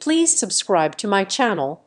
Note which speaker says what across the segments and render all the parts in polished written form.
Speaker 1: Please subscribe to my channel.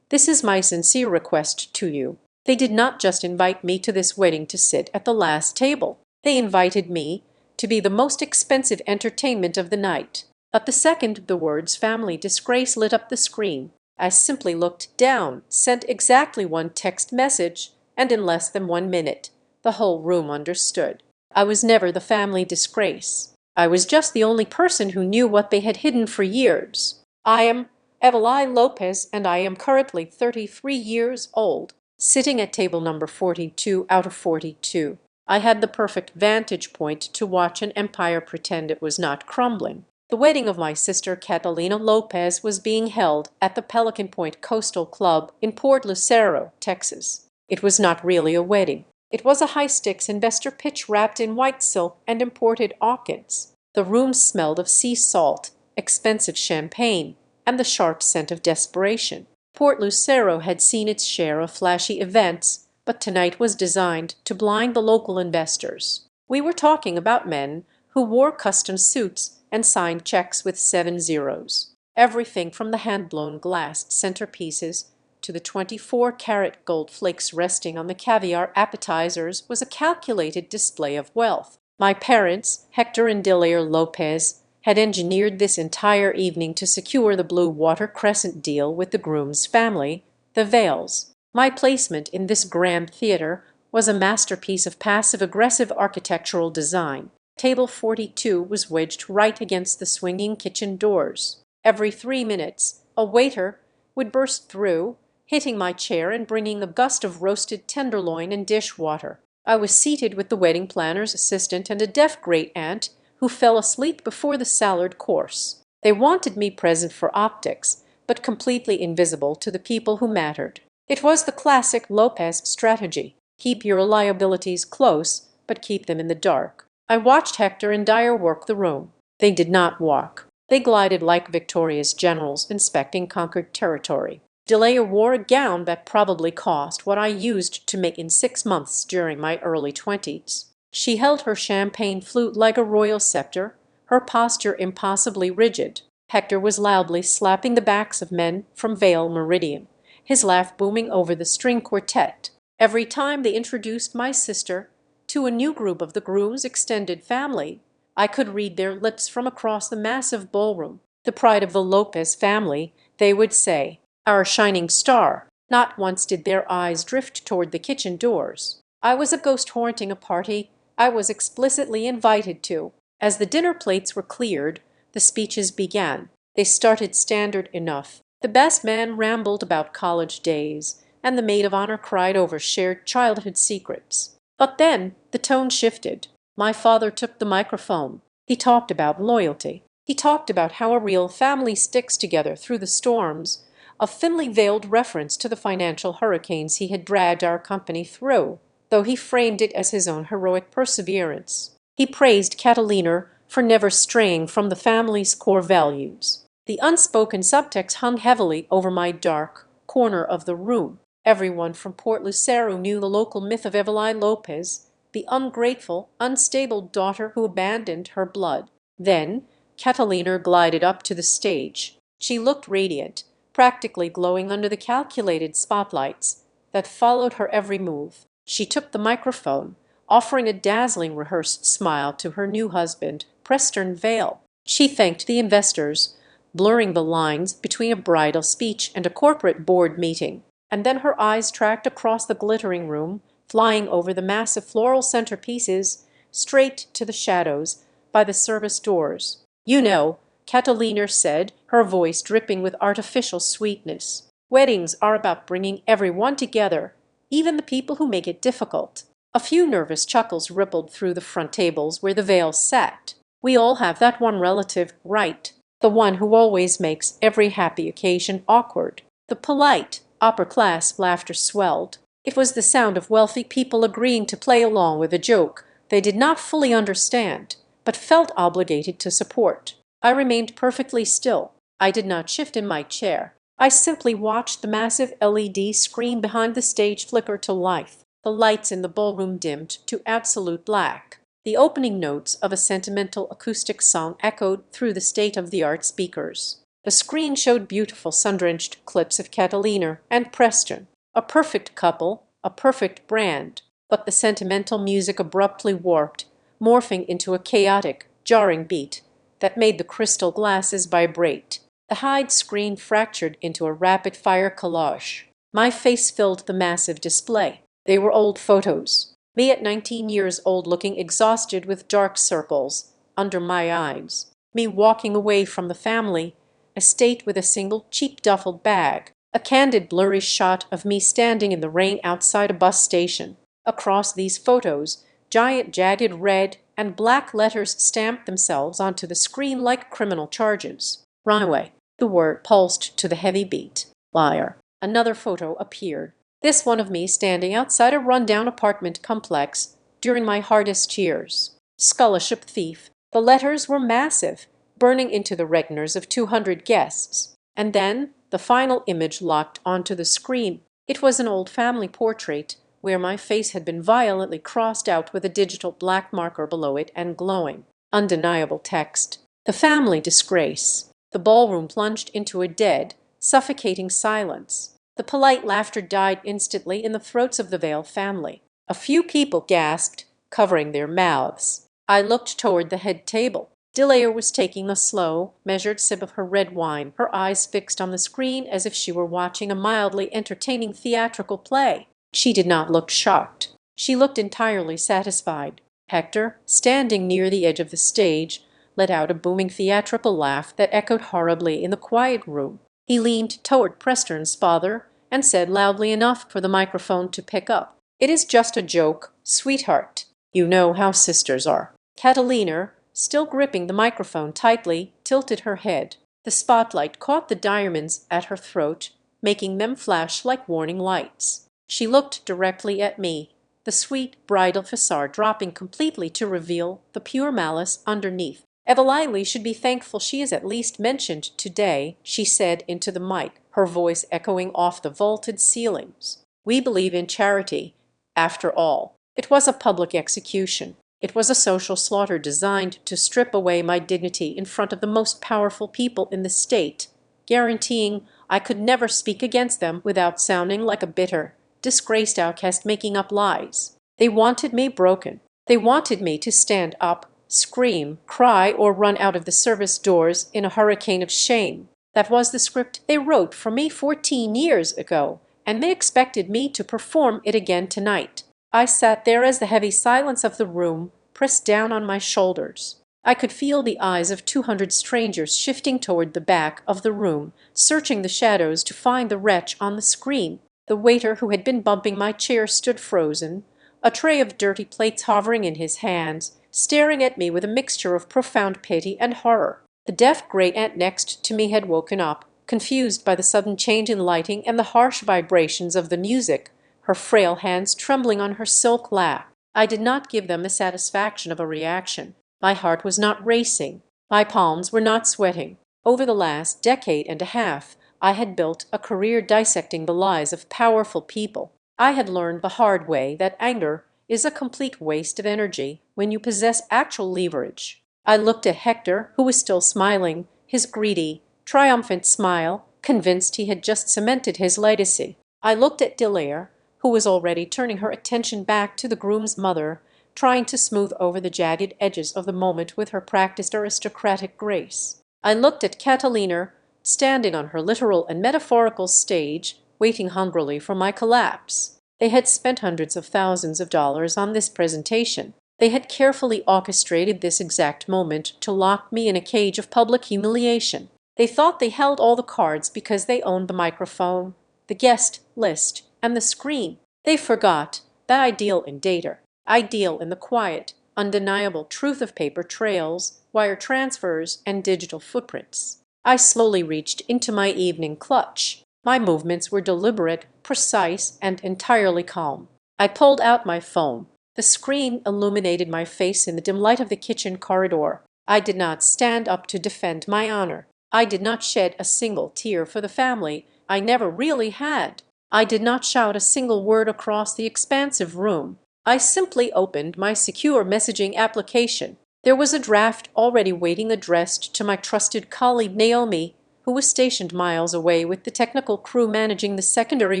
Speaker 1: This is my sincere request to you. They did not just invite me to this wedding to sit at the last table. They invited me to be the most expensive entertainment of the night. At the second the words family disgrace lit up the screen, I simply looked down, sent exactly one text message, and in less than 1 minute, the whole room understood. I was never the family disgrace. I was just the only person who knew what they had hidden for years. I am Evelyn Lopez, and I am currently 33 years old, sitting at table number 42 out of 42. I had the perfect vantage point to watch an empire pretend it was not crumbling. The wedding of my sister Catalina Lopez was being held at the Pelican Point Coastal Club in Port Lucero, Texas. It was not really a wedding. It was a high-stakes investor pitch wrapped in white silk and imported orchids. The room smelled of sea salt, expensive champagne, and the sharp scent of desperation. Port Lucero had seen its share of flashy events, but tonight was designed to blind the local investors. We were talking about men who wore custom suits and signed checks with 7 zeros. Everything from the hand-blown glass centerpieces to the 24-karat gold flakes resting on the caviar appetizers was a calculated display of wealth. My parents, Hector and Delia Lopez, had engineered this entire evening to secure the Blue Water Crescent deal with the groom's family, the Vales. My placement in this grand theater was a masterpiece of passive-aggressive architectural design. Table 42 was wedged right against the swinging kitchen doors. Every 3 minutes, a waiter would burst through, hitting my chair and bringing a gust of roasted tenderloin and dishwater. I was seated with the wedding planner's assistant and a deaf great-aunt who fell asleep before the salad course. They wanted me present for optics, but completely invisible to the people who mattered. It was the classic Lopez strategy. Keep your liabilities close, but keep them in the dark. I watched Hector and Dyer work the room. They did not walk. They glided like victorious generals inspecting conquered territory. Delia wore a gown that probably cost what I used to make in 6 months during my early 20s. She held her champagne flute like a royal scepter, her posture impossibly rigid. Hector was loudly slapping the backs of men from Vale Meridian, his laugh booming over the string quartet. Every time they introduced my sister to a new group of the groom's extended family, I could read their lips from across the massive ballroom. The pride of the Lopez family, they would say. Our shining star. Not once did their eyes drift toward the kitchen doors. I was a ghost haunting a party I was explicitly invited to. As the dinner plates were cleared, the speeches began. They started standard enough. The best man rambled about college days, and the maid of honor cried over shared childhood secrets. But then the tone shifted. My father took the microphone. He talked about loyalty. He talked about how a real family sticks together through the storms, a thinly veiled reference to the financial hurricanes he had dragged our company through, though he framed it as his own heroic perseverance. He praised Catalina for never straying from the family's core values. The unspoken subtext hung heavily over my dark corner of the room. Everyone from Port Lucero knew the local myth of Evelyn Lopez, the ungrateful, unstable daughter who abandoned her blood. Then Catalina glided up to the stage. She looked radiant, practically glowing under the calculated spotlights that followed her every move. She took the microphone, offering a dazzling rehearsed smile to her new husband, Preston Vale. She thanked the investors, blurring the lines between a bridal speech and a corporate board meeting. And then her eyes tracked across the glittering room, flying over the massive floral centerpieces, straight to the shadows by the service doors. "You know," Catalina said, her voice dripping with artificial sweetness, "weddings are about bringing everyone together, even the people who make it difficult." A few nervous chuckles rippled through the front tables where the Vales sat. We all have that one relative, right? The one who always makes every happy occasion awkward. The polite, upper-class laughter swelled. It was the sound of wealthy people agreeing to play along with a joke they did not fully understand, but felt obligated to support. I remained perfectly still. I did not shift in my chair. I simply watched the massive LED screen behind the stage flicker to life. The lights in the ballroom dimmed to absolute black. The opening notes of a sentimental acoustic song echoed through the state-of-the-art speakers. The screen showed beautiful sun-drenched clips of Catalina and Preston, a perfect couple, a perfect brand, but the sentimental music abruptly warped, morphing into a chaotic, jarring beat that made the crystal glasses vibrate. The hide screen fractured into a rapid-fire collage. My face filled the massive display. They were old photos. Me at 19 years old, looking exhausted with dark circles under my eyes. Me walking away from the family estate with a single cheap duffel bag. A candid blurry shot of me standing in the rain outside a bus station. Across these photos, giant jagged red and black letters stamped themselves onto the screen like criminal charges. Runaway. The word pulsed to the heavy beat. Liar. Another photo appeared. This one of me standing outside a rundown apartment complex during my hardest years. Scholarship thief. The letters were massive, burning into the retinas of 200 guests. And then the final image locked onto the screen. It was an old family portrait where my face had been violently crossed out with a digital black marker below it and glowing, undeniable text. The family disgrace. The ballroom plunged into a dead, suffocating silence. The polite laughter died instantly in the throats of the Vale family. A few people gasped, covering their mouths. I looked toward the head table. Delia was taking a slow, measured sip of her red wine, her eyes fixed on the screen as if she were watching a mildly entertaining theatrical play. She did not look shocked. She looked entirely satisfied. Hector, standing near the edge of the stage, let out a booming theatrical laugh that echoed horribly in the quiet room. He leaned toward Preston's father and said loudly enough for the microphone to pick up, "It is just a joke, sweetheart. You know how sisters are." Catalina, still gripping the microphone tightly, tilted her head. The spotlight caught the diamonds at her throat, making them flash like warning lights. She looked directly at me, the sweet bridal facade dropping completely to reveal the pure malice underneath. "Evelyn should be thankful she is at least mentioned today," she said into the mic, her voice echoing off the vaulted ceilings. "We believe in charity, after all." It was a public execution. It was a social slaughter designed to strip away my dignity in front of the most powerful people in the state, guaranteeing I could never speak against them without sounding like a bitter, disgraced outcast making up lies. They wanted me broken. They wanted me to stand up, scream, cry, or run out of the service doors in a hurricane of shame. That was the script they wrote for me 14 years ago, and they expected me to perform it again tonight. I sat there as the heavy silence of the room pressed down on my shoulders. I could feel the eyes of 200 strangers shifting toward the back of the room, searching the shadows to find the wretch on the screen. The waiter who had been bumping my chair stood frozen, a tray of dirty plates hovering in his hands, staring at me with a mixture of profound pity and horror. The deaf great-aunt next to me had woken up, confused by the sudden change in lighting and the harsh vibrations of the music, her frail hands trembling on her silk lap. I did not give them the satisfaction of a reaction. My heart was not racing. My palms were not sweating. Over the last decade and a half, I had built a career dissecting the lies of powerful people. I had learned the hard way that anger is a complete waste of energy when you possess actual leverage. I looked at Hector, who was still smiling, his greedy, triumphant smile, convinced he had just cemented his legacy. I looked at Delia, who was already turning her attention back to the groom's mother, trying to smooth over the jagged edges of the moment with her practiced aristocratic grace. I looked at Catalina, standing on her literal and metaphorical stage, waiting hungrily for my collapse. They had spent hundreds of thousands of dollars on this presentation. They had carefully orchestrated this exact moment to lock me in a cage of public humiliation. They thought they held all the cards because they owned the microphone, the guest list, and the screen. They forgot that I deal in data. I deal in the quiet, undeniable truth of paper trails, wire transfers, and digital footprints. I slowly reached into my evening clutch. My movements were deliberate, precise, and entirely calm. I pulled out my phone. The screen illuminated my face in the dim light of the kitchen corridor. I did not stand up to defend my honor. I did not shed a single tear for the family. I never really had. I did not shout a single word across the expansive room. I simply opened my secure messaging application. There was a draft already waiting addressed to my trusted colleague Naomi, who was stationed miles away with the technical crew managing the secondary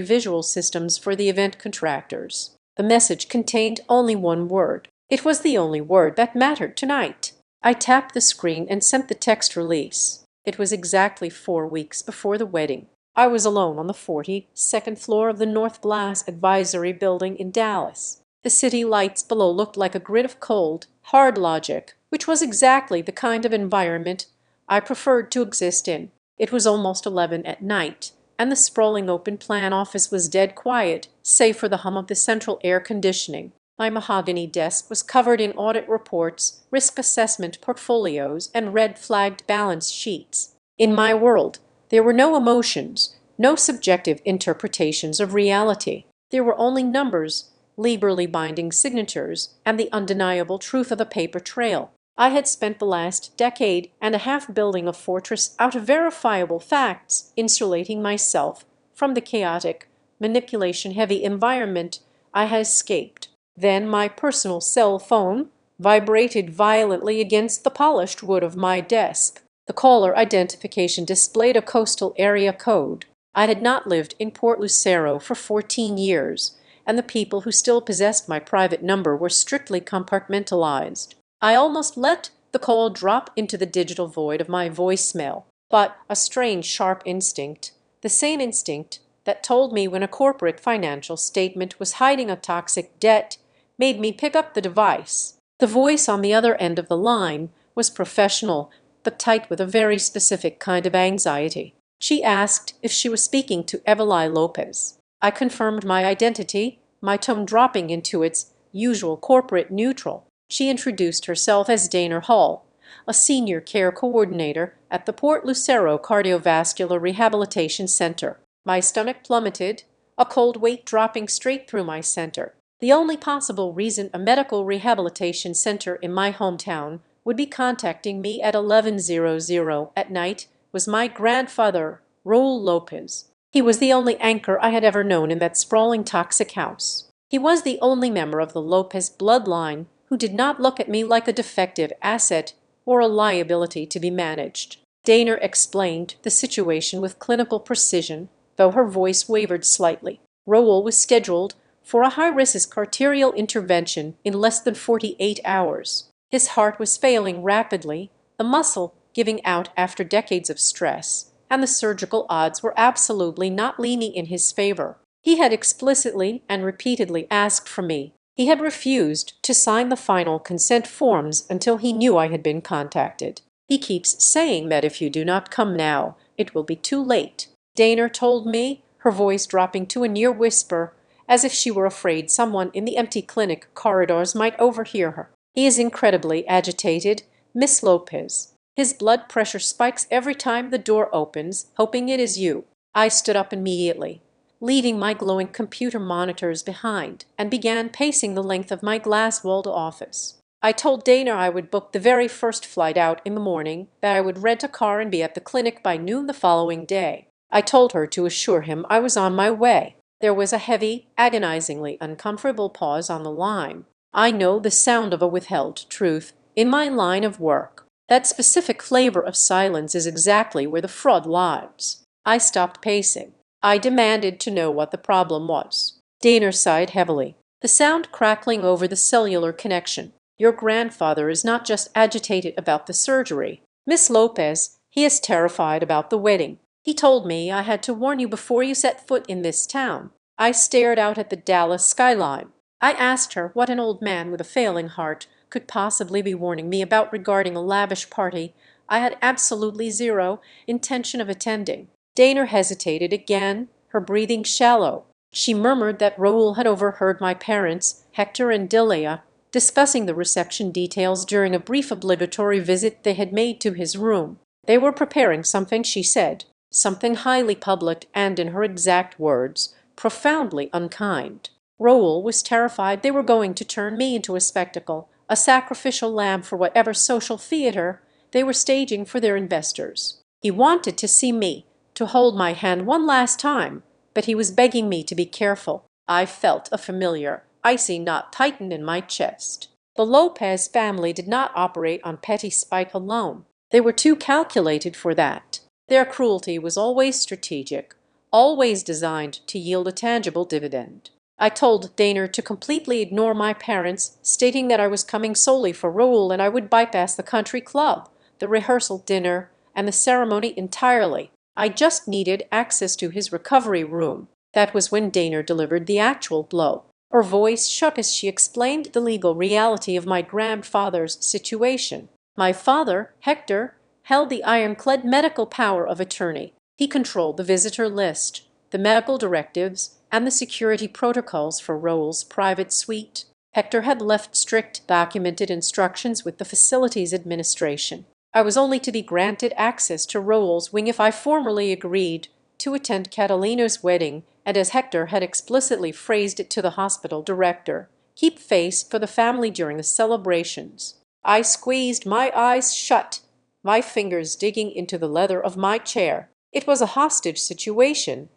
Speaker 1: visual systems for the event contractors. The message contained only one word. It was the only word that mattered tonight. I tapped the screen and sent the text release. It was exactly 4 weeks before the wedding. I was alone on the 42nd floor of the North Blast Advisory Building in Dallas. The city lights below looked like a grid of cold, hard logic, which was exactly the kind of environment I preferred to exist in. It was almost 11 at night, and the sprawling open-plan office was dead quiet, save for the hum of the central air conditioning. My mahogany desk was covered in audit reports, risk assessment portfolios, and red-flagged balance sheets. In my world, there were no emotions, no subjective interpretations of reality. There were only numbers, legally binding signatures, and the undeniable truth of a paper trail. I had spent the last decade and a half building a fortress out of verifiable facts, insulating myself from the chaotic, manipulation-heavy environment I had escaped. Then my personal cell phone vibrated violently against the polished wood of my desk. The caller identification displayed a coastal area code. I had not lived in Port Lucero for 14 years, and the people who still possessed my private number were strictly compartmentalized. I almost let the call drop into the digital void of my voicemail, but a strange, sharp instinct, the same instinct that told me when a corporate financial statement was hiding a toxic debt, made me pick up the device. The voice on the other end of the line was professional, but tight with a very specific kind of anxiety. She asked if she was speaking to Evelyn Lopez. I confirmed my identity, my tone dropping into its usual corporate neutral. She introduced herself as Dana Hall, a senior care coordinator at the Port Lucero Cardiovascular Rehabilitation Center. My stomach plummeted, a cold weight dropping straight through my center. The only possible reason a medical rehabilitation center in my hometown would be contacting me at 11:00 at night was my grandfather, Raul Lopez. He was the only anchor I had ever known in that sprawling toxic house. He was the only member of the Lopez bloodline who did not look at me like a defective asset or a liability to be managed. Dana explained the situation with clinical precision, though her voice wavered slightly. Raul was scheduled for a high-risk arterial intervention in less than 48 hours. His heart was failing rapidly, the muscle giving out after decades of stress, and the surgical odds were absolutely not leaning in his favor. He had explicitly and repeatedly asked for me. He had refused to sign the final consent forms until he knew I had been contacted. He keeps saying that if you do not come now, it will be too late. Dana told me, her voice dropping to a near whisper, as if she were afraid someone in the empty clinic corridors might overhear her. He is incredibly agitated, Miss Lopez. His blood pressure spikes every time the door opens, hoping it is you. I stood up immediately, leaving my glowing computer monitors behind, and began pacing the length of my glass-walled office. I told Dana I would book the very first flight out in the morning, that I would rent a car and be at the clinic by noon the following day. I told her to assure him I was on my way. There was a heavy, agonizingly uncomfortable pause on the line. I know the sound of a withheld truth in my line of work. That specific flavor of silence is exactly where the fraud lies. I stopped pacing. I demanded to know what the problem was. Dana sighed heavily, the sound crackling over the cellular connection. Your grandfather is not just agitated about the surgery, Miss Lopez, he is terrified about the wedding. He told me I had to warn you before you set foot in this town. I stared out at the Dallas skyline. I asked her what an old man with a failing heart could possibly be warning me about regarding a lavish party I had absolutely zero intention of attending. Dana hesitated again, her breathing shallow. She murmured that Raul had overheard my parents, Hector and Delia, discussing the reception details during a brief obligatory visit they had made to his room. They were preparing something, she said, something highly public and, in her exact words, profoundly unkind. Raul was terrified they were going to turn me into a spectacle, a sacrificial lamb for whatever social theater they were staging for their investors. He wanted to see me, to hold my hand one last time, but he was begging me to be careful. I felt a familiar, icy knot tighten in my chest. The Lopez family did not operate on petty spite alone. They were too calculated for that. Their cruelty was always strategic, always designed to yield a tangible dividend. I told Daner to completely ignore my parents, stating that I was coming solely for Raoul and I would bypass the country club, the rehearsal dinner, and the ceremony entirely. I just needed access to his recovery room. That was when Daner delivered the actual blow. Her voice shook as she explained the legal reality of my grandfather's situation. My father, Hector, held the ironclad medical power of attorney. He controlled the visitor list, the medical directives, and the security protocols for Raoul's private suite. Hector had left strict documented instructions with the facility's administration. I was only to be granted access to Raoul's wing if I formally agreed to attend Catalina's wedding, and as Hector had explicitly phrased it to the hospital director, keep face for the family during the celebrations. I squeezed my eyes shut, my fingers digging into the leather of my chair. It was a hostage situation,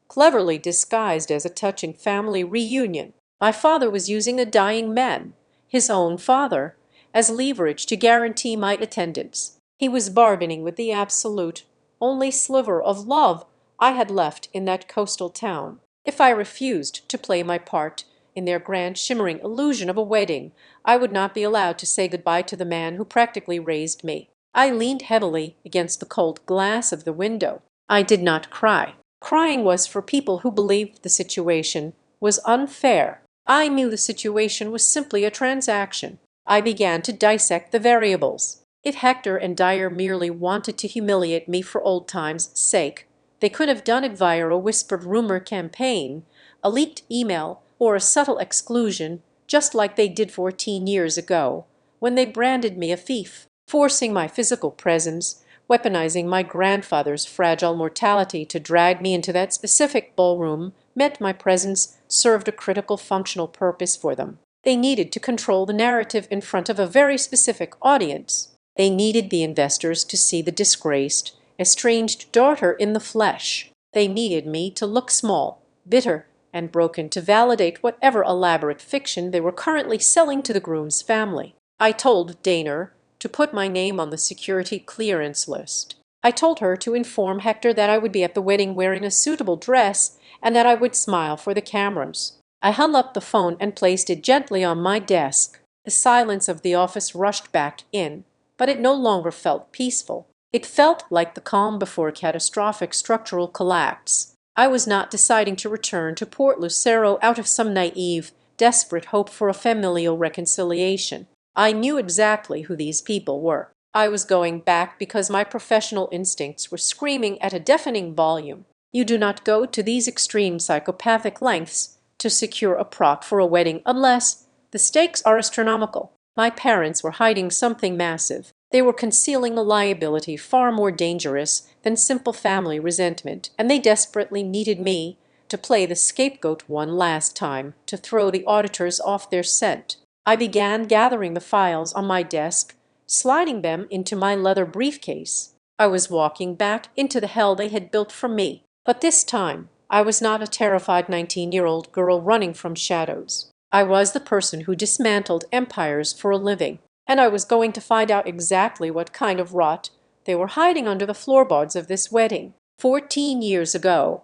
Speaker 1: cleverly disguised as a touching family reunion. My father was using a dying man, his own father, as leverage to guarantee my attendance. He was bargaining with the absolute, only sliver of love I had left in that coastal town. If I refused to play my part in their grand shimmering illusion of a wedding, I would not be allowed to say goodbye to the man who practically raised me. I leaned heavily against the cold glass of the window. I did not cry. Crying was for people who believed the situation was unfair. I knew the situation was simply a transaction. I began to dissect the variables. If Hector and Dyer merely wanted to humiliate me for old times' sake, they could have done it via a whispered rumor campaign, a leaked email, or a subtle exclusion, just like they did 14 years ago, when they branded me a thief, forcing my physical presence, weaponizing my grandfather's fragile mortality to drag me into that specific ballroom meant my presence served a critical functional purpose for them. They needed to control the narrative in front of a very specific audience. They needed the investors to see the disgraced, estranged daughter in the flesh. They needed me to look small, bitter, and broken to validate whatever elaborate fiction they were currently selling to the groom's family. I told Daner to put my name on the security clearance list. I told her to inform Hector that I would be at the wedding wearing a suitable dress and that I would smile for the cameras. I hung up the phone and placed it gently on my desk. The silence of the office rushed back in, but it no longer felt peaceful. It felt like the calm before a catastrophic structural collapse. I was not deciding to return to Port Lucero out of some naive, desperate hope for a familial reconciliation. I knew exactly who these people were. I was going back because my professional instincts were screaming at a deafening volume. You do not go to these extreme psychopathic lengths to secure a prop for a wedding unless the stakes are astronomical. My parents were hiding something massive. They were concealing a liability far more dangerous than simple family resentment, and they desperately needed me to play the scapegoat one last time to throw the auditors off their scent. I began gathering the files on my desk, sliding them into my leather briefcase. I was walking back into the hell they had built for me. But this time, I was not a terrified 19-year-old girl running from shadows. I was the person who dismantled empires for a living, and I was going to find out exactly what kind of rot they were hiding under the floorboards of this wedding. 14 years ago,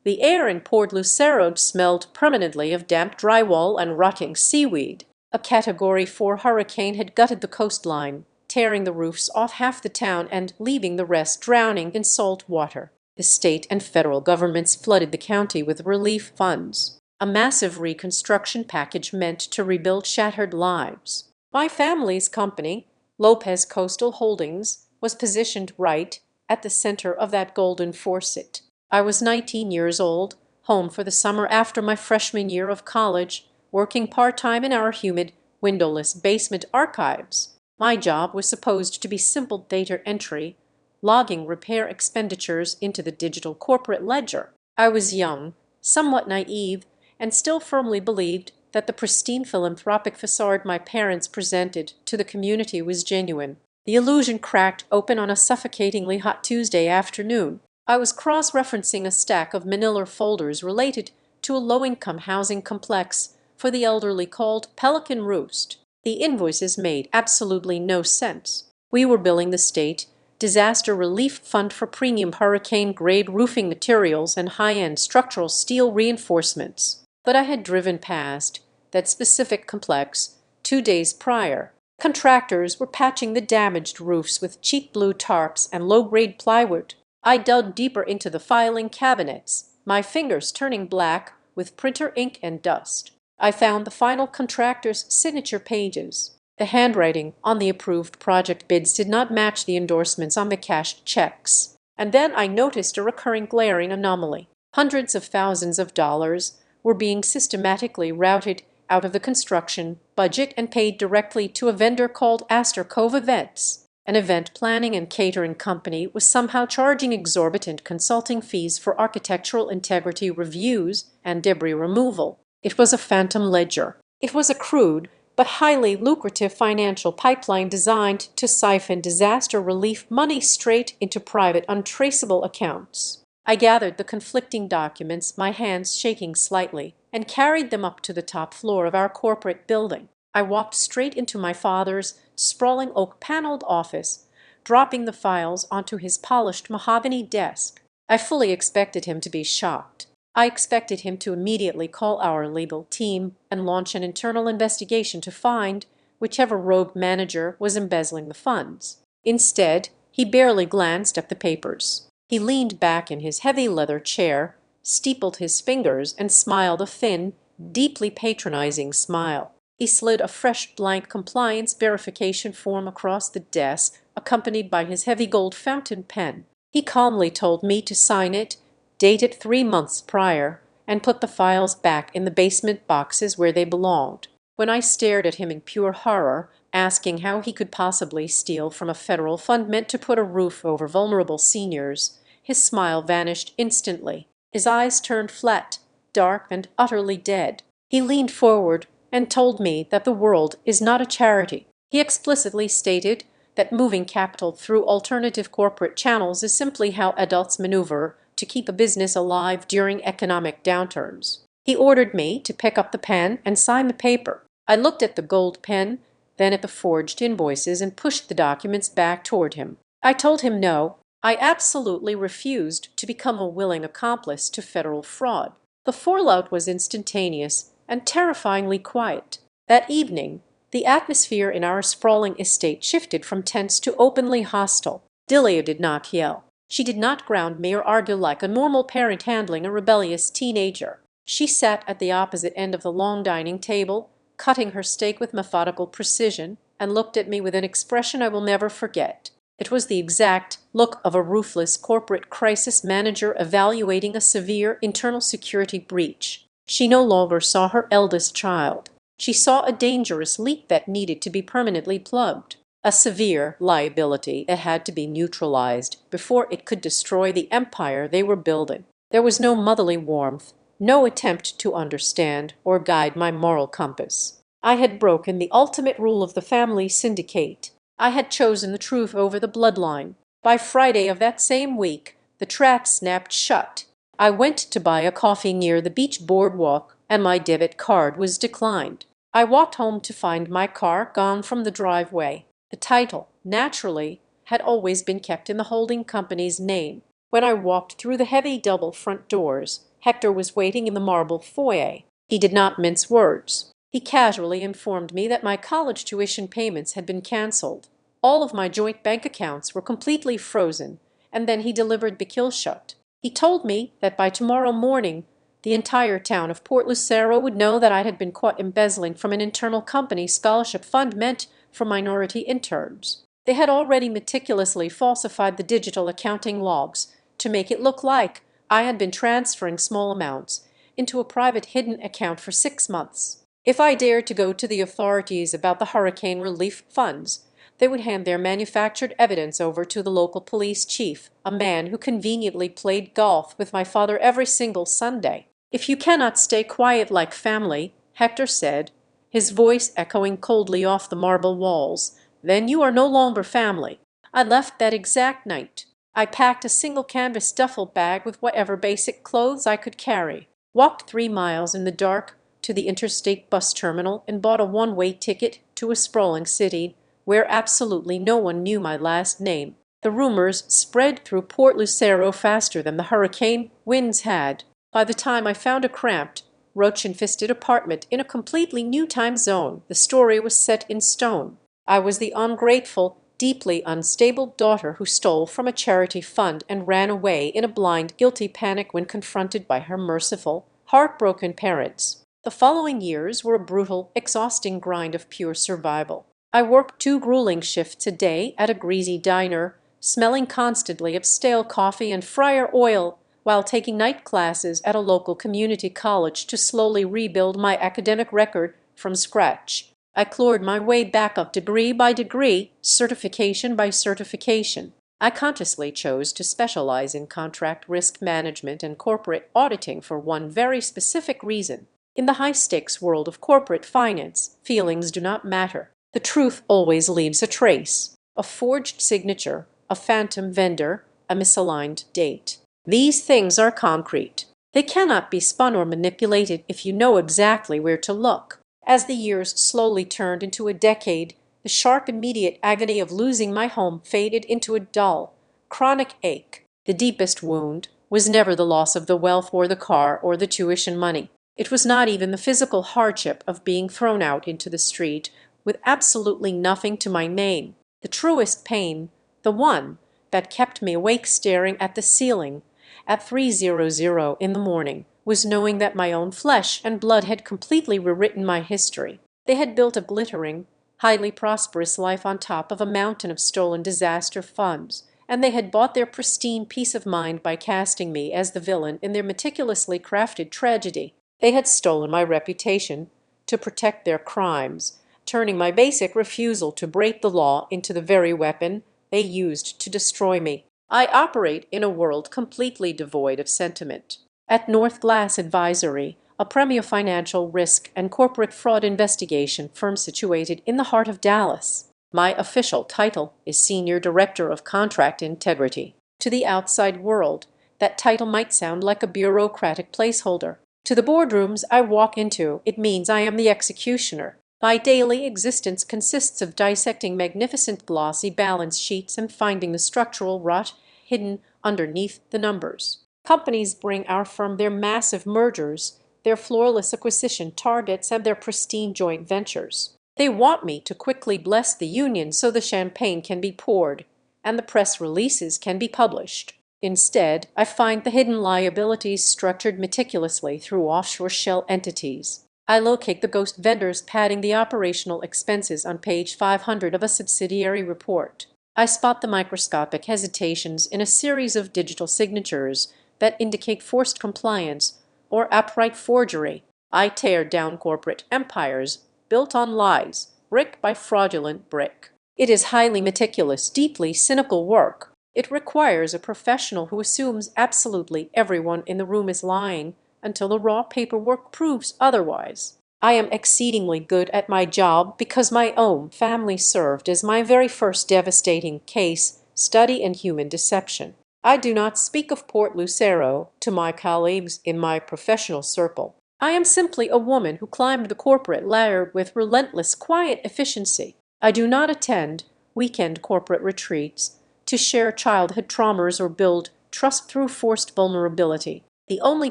Speaker 1: the air in Port Lucero smelled permanently of damp drywall and rotting seaweed. A Category 4 hurricane had gutted the coastline, tearing the roofs off half the town and leaving the rest drowning in salt water. The state and federal governments flooded the county with relief funds, a massive reconstruction package meant to rebuild shattered lives. My family's company, Lopez Coastal Holdings, was positioned right at the center of that golden faucet. I was 19 years old, home for the summer after my freshman year of college, working part-time in our humid, windowless basement archives. My job was supposed to be simple data entry, logging repair expenditures into the digital corporate ledger. I was young, somewhat naive, and still firmly believed that the pristine philanthropic facade my parents presented to the community was genuine. The illusion cracked open on a suffocatingly hot Tuesday afternoon. I was cross-referencing a stack of manila folders related to a low-income housing complex for the elderly called Pelican Roost. The invoices made absolutely no sense. We were billing the state disaster relief fund for premium hurricane-grade roofing materials and high-end structural steel reinforcements. But I had driven past that specific complex 2 days prior. Contractors were patching the damaged roofs with cheap blue tarps and low-grade plywood. I dug deeper into the filing cabinets, my fingers turning black with printer ink and dust. I found the final contractor's signature pages. The handwriting on the approved project bids did not match the endorsements on the cashed checks. And then I noticed a recurring glaring anomaly. Hundreds of thousands of dollars were being systematically routed out of the construction budget and paid directly to a vendor called Astor Cove Events. An event planning and catering company was somehow charging exorbitant consulting fees for architectural integrity reviews and debris removal. It was a phantom ledger. It was a crude but highly lucrative financial pipeline designed to siphon disaster relief money straight into private, untraceable accounts. I gathered the conflicting documents, my hands shaking slightly, and carried them up to the top floor of our corporate building. I walked straight into my father's sprawling oak-paneled office, dropping the files onto his polished mahogany desk. I fully expected him to be shocked. I expected him to immediately call our legal team and launch an internal investigation to find whichever rogue manager was embezzling the funds. Instead, he barely glanced at the papers. He leaned back in his heavy leather chair, steepled his fingers, and smiled a thin, deeply patronizing smile. He slid a fresh blank compliance verification form across the desk, accompanied by his heavy gold fountain pen. He calmly told me to sign it, date it 3 months prior, and put the files back in the basement boxes where they belonged. When I stared at him in pure horror, asking how he could possibly steal from a federal fund meant to put a roof over vulnerable seniors, his smile vanished instantly. His eyes turned flat, dark, and utterly dead. He leaned forward and told me that the world is not a charity. He explicitly stated that moving capital through alternative corporate channels is simply how adults maneuver to keep a business alive during economic downturns. He ordered me to pick up the pen and sign the paper. I looked at the gold pen, then at the forged invoices, and pushed the documents back toward him. I told him no, I absolutely refused to become a willing accomplice to federal fraud. The fallout was instantaneous and terrifyingly quiet. That evening, the atmosphere in our sprawling estate shifted from tense to openly hostile. Delia did not yell. She did not ground me or argue like a normal parent handling a rebellious teenager. She sat at the opposite end of the long dining table, cutting her steak with methodical precision, and looked at me with an expression I will never forget. It was the exact look of a ruthless corporate crisis manager evaluating a severe internal security breach. She no longer saw her eldest child. She saw a dangerous leak that needed to be permanently plugged, a severe liability that had to be neutralized before it could destroy the empire they were building. There was no motherly warmth, no attempt to understand or guide my moral compass. I had broken the ultimate rule of the family syndicate. I had chosen the truth over the bloodline. By Friday of that same week, the trap snapped shut. I went to buy a coffee near the beach boardwalk, and my debit card was declined. I walked home to find my car gone from the driveway. The title, naturally, had always been kept in the holding company's name. When I walked through the heavy double front doors, Hector was waiting in the marble foyer. He did not mince words. He casually informed me that my college tuition payments had been canceled. All of my joint bank accounts were completely frozen, and then he delivered the kill shot. He told me that by tomorrow morning, the entire town of Port Lucero would know that I had been caught embezzling from an internal company scholarship fund meant for minority interns. They had already meticulously falsified the digital accounting logs to make it look like I had been transferring small amounts into a private hidden account for 6 months. If I dared to go to the authorities about the hurricane relief funds, they would hand their manufactured evidence over to the local police chief, a man who conveniently played golf with my father every single Sunday. "If you cannot stay quiet like family," Hector said, his voice echoing coldly off the marble walls, "then you are no longer family." I left that exact night. I packed a single canvas duffel bag with whatever basic clothes I could carry, walked 3 miles in the dark to the interstate bus terminal, and bought a one-way ticket to a sprawling city where absolutely no one knew my last name. The rumors spread through Port Lucero faster than the hurricane winds had. By the time I found a cramped, roach-infested apartment in a completely new time zone, the story was set in stone. I was the ungrateful, deeply unstable daughter who stole from a charity fund and ran away in a blind, guilty panic when confronted by her merciful, heartbroken parents. The following years were a brutal, exhausting grind of pure survival. I worked 2 grueling shifts a day at a greasy diner, smelling constantly of stale coffee and fryer oil, while taking night classes at a local community college to slowly rebuild my academic record from scratch. I clawed my way back up degree by degree, certification by certification. I consciously chose to specialize in contract risk management and corporate auditing for one very specific reason. In the high-stakes world of corporate finance, feelings do not matter. The truth always leaves a trace: a forged signature, a phantom vendor, a misaligned date. These things are concrete. They cannot be spun or manipulated if you know exactly where to look. As the years slowly turned into a decade, the sharp immediate agony of losing my home faded into a dull, chronic ache. The deepest wound was never the loss of the wealth or the car or the tuition money. It was not even the physical hardship of being thrown out into the street with absolutely nothing to my name. The truest pain, the one that kept me awake staring at the ceiling at 3:00 in the morning, was knowing that my own flesh and blood had completely rewritten my history. They had built a glittering, highly prosperous life on top of a mountain of stolen disaster funds, and they had bought their pristine peace of mind by casting me as the villain in their meticulously crafted tragedy. They had stolen my reputation to protect their crimes, turning my basic refusal to break the law into the very weapon they used to destroy me. I operate in a world completely devoid of sentiment. At North Glass Advisory, a premier financial risk and corporate fraud investigation firm situated in the heart of Dallas, my official title is Senior Director of Contract Integrity. To the outside world, that title might sound like a bureaucratic placeholder. To the boardrooms I walk into, it means I am the executioner. My daily existence consists of dissecting magnificent glossy balance sheets and finding the structural rot hidden underneath the numbers. Companies bring our firm their massive mergers, their flawless acquisition targets, and their pristine joint ventures. They want me to quickly bless the union so the champagne can be poured and the press releases can be published. Instead, I find the hidden liabilities structured meticulously through offshore shell entities. I locate the ghost vendors padding the operational expenses on page 500 of a subsidiary report. I spot the microscopic hesitations in a series of digital signatures that indicate forced compliance or outright forgery. I tear down corporate empires built on lies, brick by fraudulent brick. It is highly meticulous, deeply cynical work. It requires a professional who assumes absolutely everyone in the room is lying until the raw paperwork proves otherwise. I am exceedingly good at my job because my own family served as my very first devastating case study in human deception. I do not speak of Port Lucero to my colleagues in my professional circle. I am simply a woman who climbed the corporate ladder with relentless, quiet efficiency. I do not attend weekend corporate retreats to share childhood traumas or build trust through forced vulnerability. The only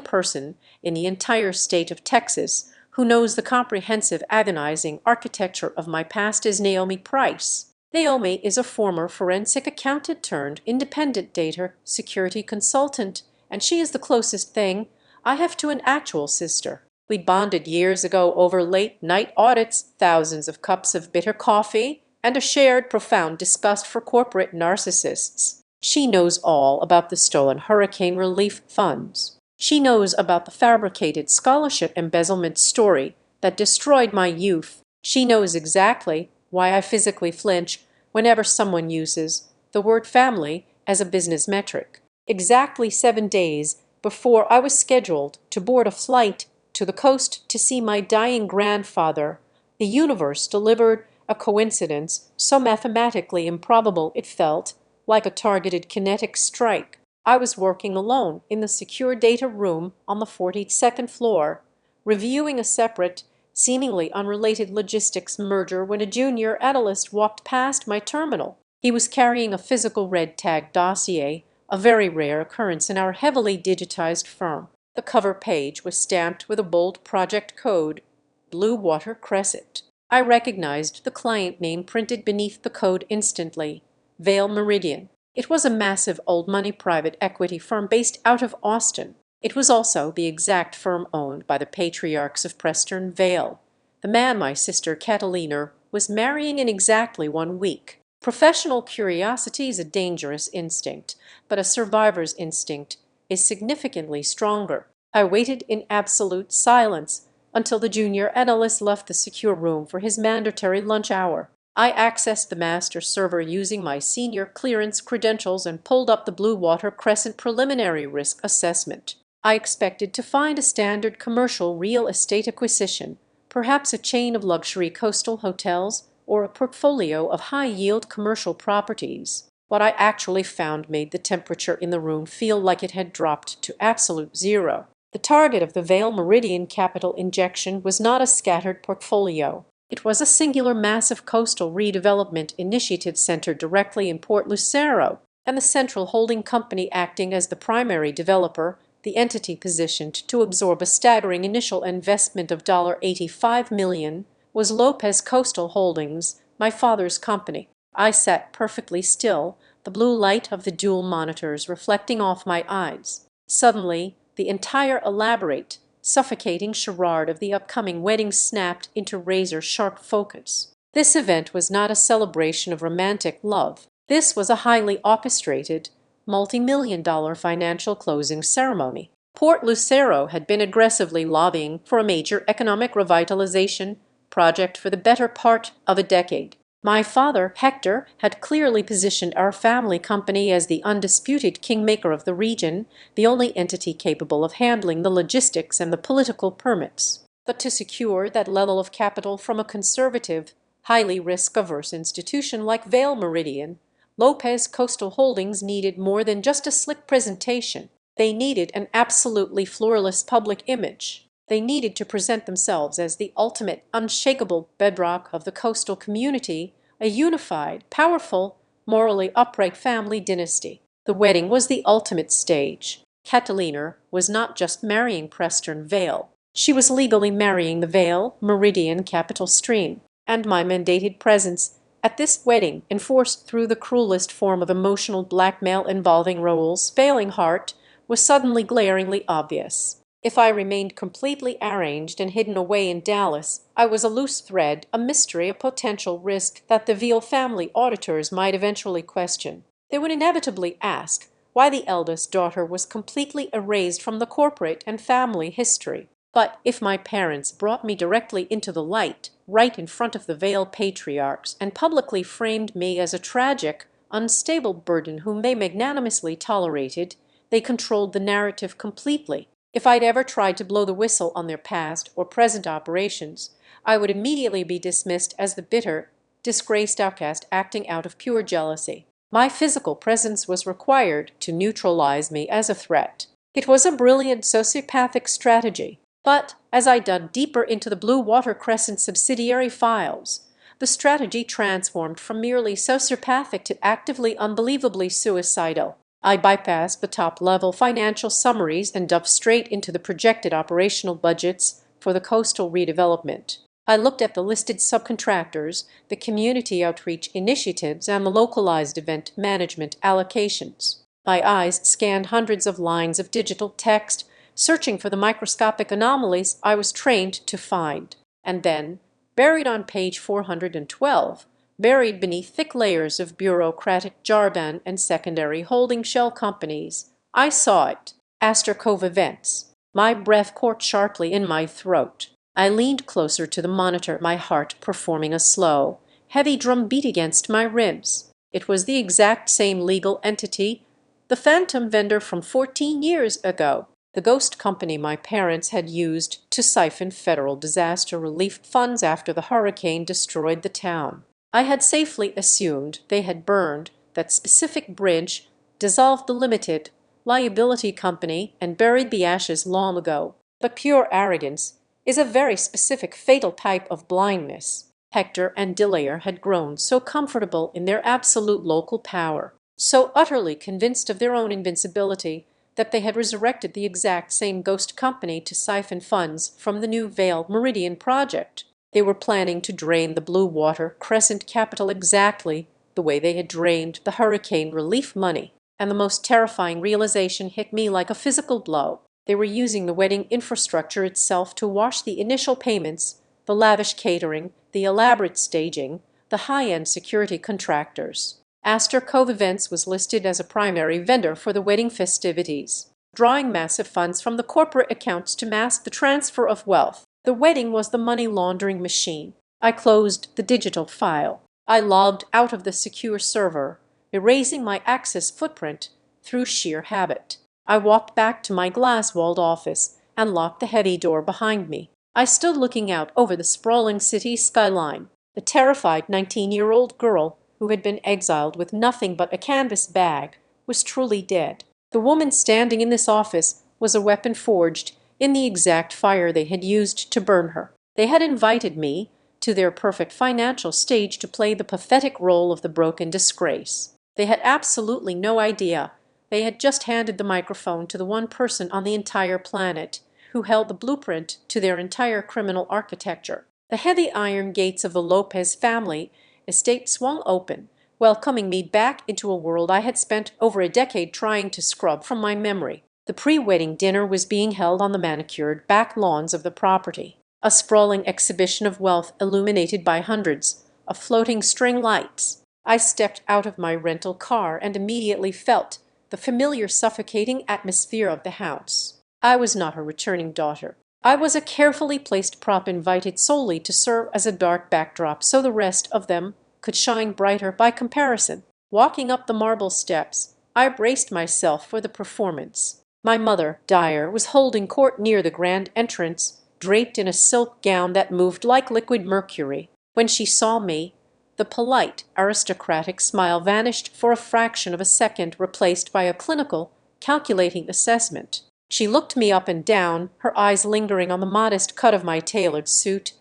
Speaker 1: person in the entire state of Texas who knows the comprehensive, agonizing architecture of my past is Naomi Price. Naomi is a former forensic accountant turned independent data security consultant, and she is the closest thing I have to an actual sister. We bonded years ago over late-night audits, thousands of cups of bitter coffee, and a shared profound disgust for corporate narcissists. She knows all about the stolen hurricane relief funds. She knows about the fabricated scholarship embezzlement story that destroyed my youth. She knows exactly why I physically flinch whenever someone uses the word family as a business metric. Exactly 7 days before I was scheduled to board a flight to the coast to see my dying grandfather, the universe delivered a coincidence so mathematically improbable it felt like a targeted kinetic strike. I was working alone in the secure data room on the 42nd floor, reviewing a separate, seemingly unrelated logistics merger when a junior analyst walked past my terminal. He was carrying a physical red tag dossier, a very rare occurrence in our heavily digitized firm. The cover page was stamped with a bold project code, Blue Water Crescent. I recognized the client name printed beneath the code instantly, Vale Meridian. It was a massive old money private equity firm based out of Austin. It was also the exact firm owned by the patriarchs of Preston Vale, the man my sister Catalina was marrying in exactly 1 week. Professional curiosity is a dangerous instinct, but a survivor's instinct is significantly stronger. I waited in absolute silence until the junior analyst left the secure room for his mandatory lunch hour. I accessed the master server using my senior clearance credentials and pulled up the Blue Water Crescent preliminary risk assessment. I expected to find a standard commercial real estate acquisition, perhaps a chain of luxury coastal hotels or a portfolio of high-yield commercial properties. What I actually found made the temperature in the room feel like it had dropped to absolute zero. The target of the Vale Meridian capital injection was not a scattered portfolio. It was a singular massive coastal redevelopment initiative centered directly in Port Lucero, and the central holding company acting as the primary developer, the entity positioned to absorb a staggering initial investment of $85 million, was Lopez Coastal Holdings, my father's company. I sat perfectly still, the blue light of the dual monitors reflecting off my eyes. Suddenly, the entire elaborate, suffocating charade of the upcoming wedding snapped into razor-sharp focus. This event was not a celebration of romantic love. This was a highly orchestrated, multi-million-dollar financial closing ceremony. Port Lucero had been aggressively lobbying for a major economic revitalization project for the better part of a decade. My father, Hector, had clearly positioned our family company as the undisputed kingmaker of the region, the only entity capable of handling the logistics and the political permits. But to secure that level of capital from a conservative, highly risk-averse institution like Vale Meridian, Lopez Coastal Holdings needed more than just a slick presentation. They needed an absolutely flawless public image. They needed to present themselves as the ultimate, unshakable bedrock of the coastal community, a unified, powerful, morally upright family dynasty. The wedding was the ultimate stage. Catalina was not just marrying Preston Vale. She was legally marrying the Vale Meridian capital stream, and my mandated presence at this wedding, enforced through the cruelest form of emotional blackmail involving Raoul's failing heart, was suddenly glaringly obvious. If I remained completely arranged and hidden away in Dallas, I was a loose thread, a mystery, a potential risk that the Veal family auditors might eventually question. They would inevitably ask why the eldest daughter was completely erased from the corporate and family history. But if my parents brought me directly into the light, right in front of the Vale patriarchs, and publicly framed me as a tragic, unstable burden whom they magnanimously tolerated, they controlled the narrative completely. If I'd ever tried to blow the whistle on their past or present operations, I would immediately be dismissed as the bitter, disgraced outcast acting out of pure jealousy. My physical presence was required to neutralize me as a threat. It was a brilliant sociopathic strategy. But as I dug deeper into the Blue Water Crescent subsidiary files, the strategy transformed from merely sociopathic to actively unbelievably suicidal. I bypassed the top-level financial summaries and dove straight into the projected operational budgets for the coastal redevelopment. I looked at the listed subcontractors, the community outreach initiatives, and the localized event management allocations. My eyes scanned hundreds of lines of digital text, searching for the microscopic anomalies I was trained to find. And then, buried on page 412, buried beneath thick layers of bureaucratic jargon and secondary holding shell companies, I saw it. Astor Cove Events. My breath caught sharply in my throat. I leaned closer to the monitor, my heart performing a slow, heavy drum beat against my ribs. It was the exact same legal entity, the phantom vendor from 14 years ago, the ghost company my parents had used to siphon federal disaster relief funds after the hurricane destroyed the town. I had safely assumed they had burned that specific bridge, dissolved the limited liability company, and buried the ashes long ago. But pure arrogance is a very specific fatal type of blindness. Hector and Delayer had grown so comfortable in their absolute local power, so utterly convinced of their own invincibility, that they had resurrected the exact same ghost company to siphon funds from the new Vale Meridian project. They were planning to drain the Blue Water Crescent capital exactly the way they had drained the hurricane relief money. And the most terrifying realization hit me like a physical blow. They were using the wedding infrastructure itself to wash the initial payments, the lavish catering, the elaborate staging, the high-end security contractors. Astor Cove Events was listed as a primary vendor for the wedding festivities, drawing massive funds from the corporate accounts to mask the transfer of wealth. The wedding was the money laundering machine. I closed the digital file. I logged out of the secure server, erasing my Access footprint through sheer habit. I walked back to my glass-walled office and locked the heavy door behind me. I stood looking out over the sprawling city skyline. The terrified 19-year-old girl who had been exiled with nothing but a canvas bag was truly dead. The woman standing in this office was a weapon forged in the exact fire they had used to burn her. They had invited me to their perfect financial stage to play the pathetic role of the broken disgrace. They had absolutely no idea. They had just handed the microphone to the one person on the entire planet who held the blueprint to their entire criminal architecture. The heavy iron gates of the Lopez family estate swung open, welcoming me back into a world I had spent over a decade trying to scrub from my memory. The pre-wedding dinner was being held on the manicured back lawns of the property, a sprawling exhibition of wealth illuminated by hundreds of floating string lights. I stepped out of my rental car and immediately felt the familiar suffocating atmosphere of the house. I was not her returning daughter. I was a carefully placed prop invited solely to serve as a dark backdrop so the rest of them could shine brighter by comparison. Walking up the marble steps, I braced myself for the performance. My mother, Dyer, was holding court near the grand entrance, draped in a silk gown that moved like liquid mercury. When she saw me, the polite, aristocratic smile vanished for a fraction of a second, replaced by a clinical, calculating assessment. She looked me up and down, her eyes lingering on the modest cut of my tailored suit.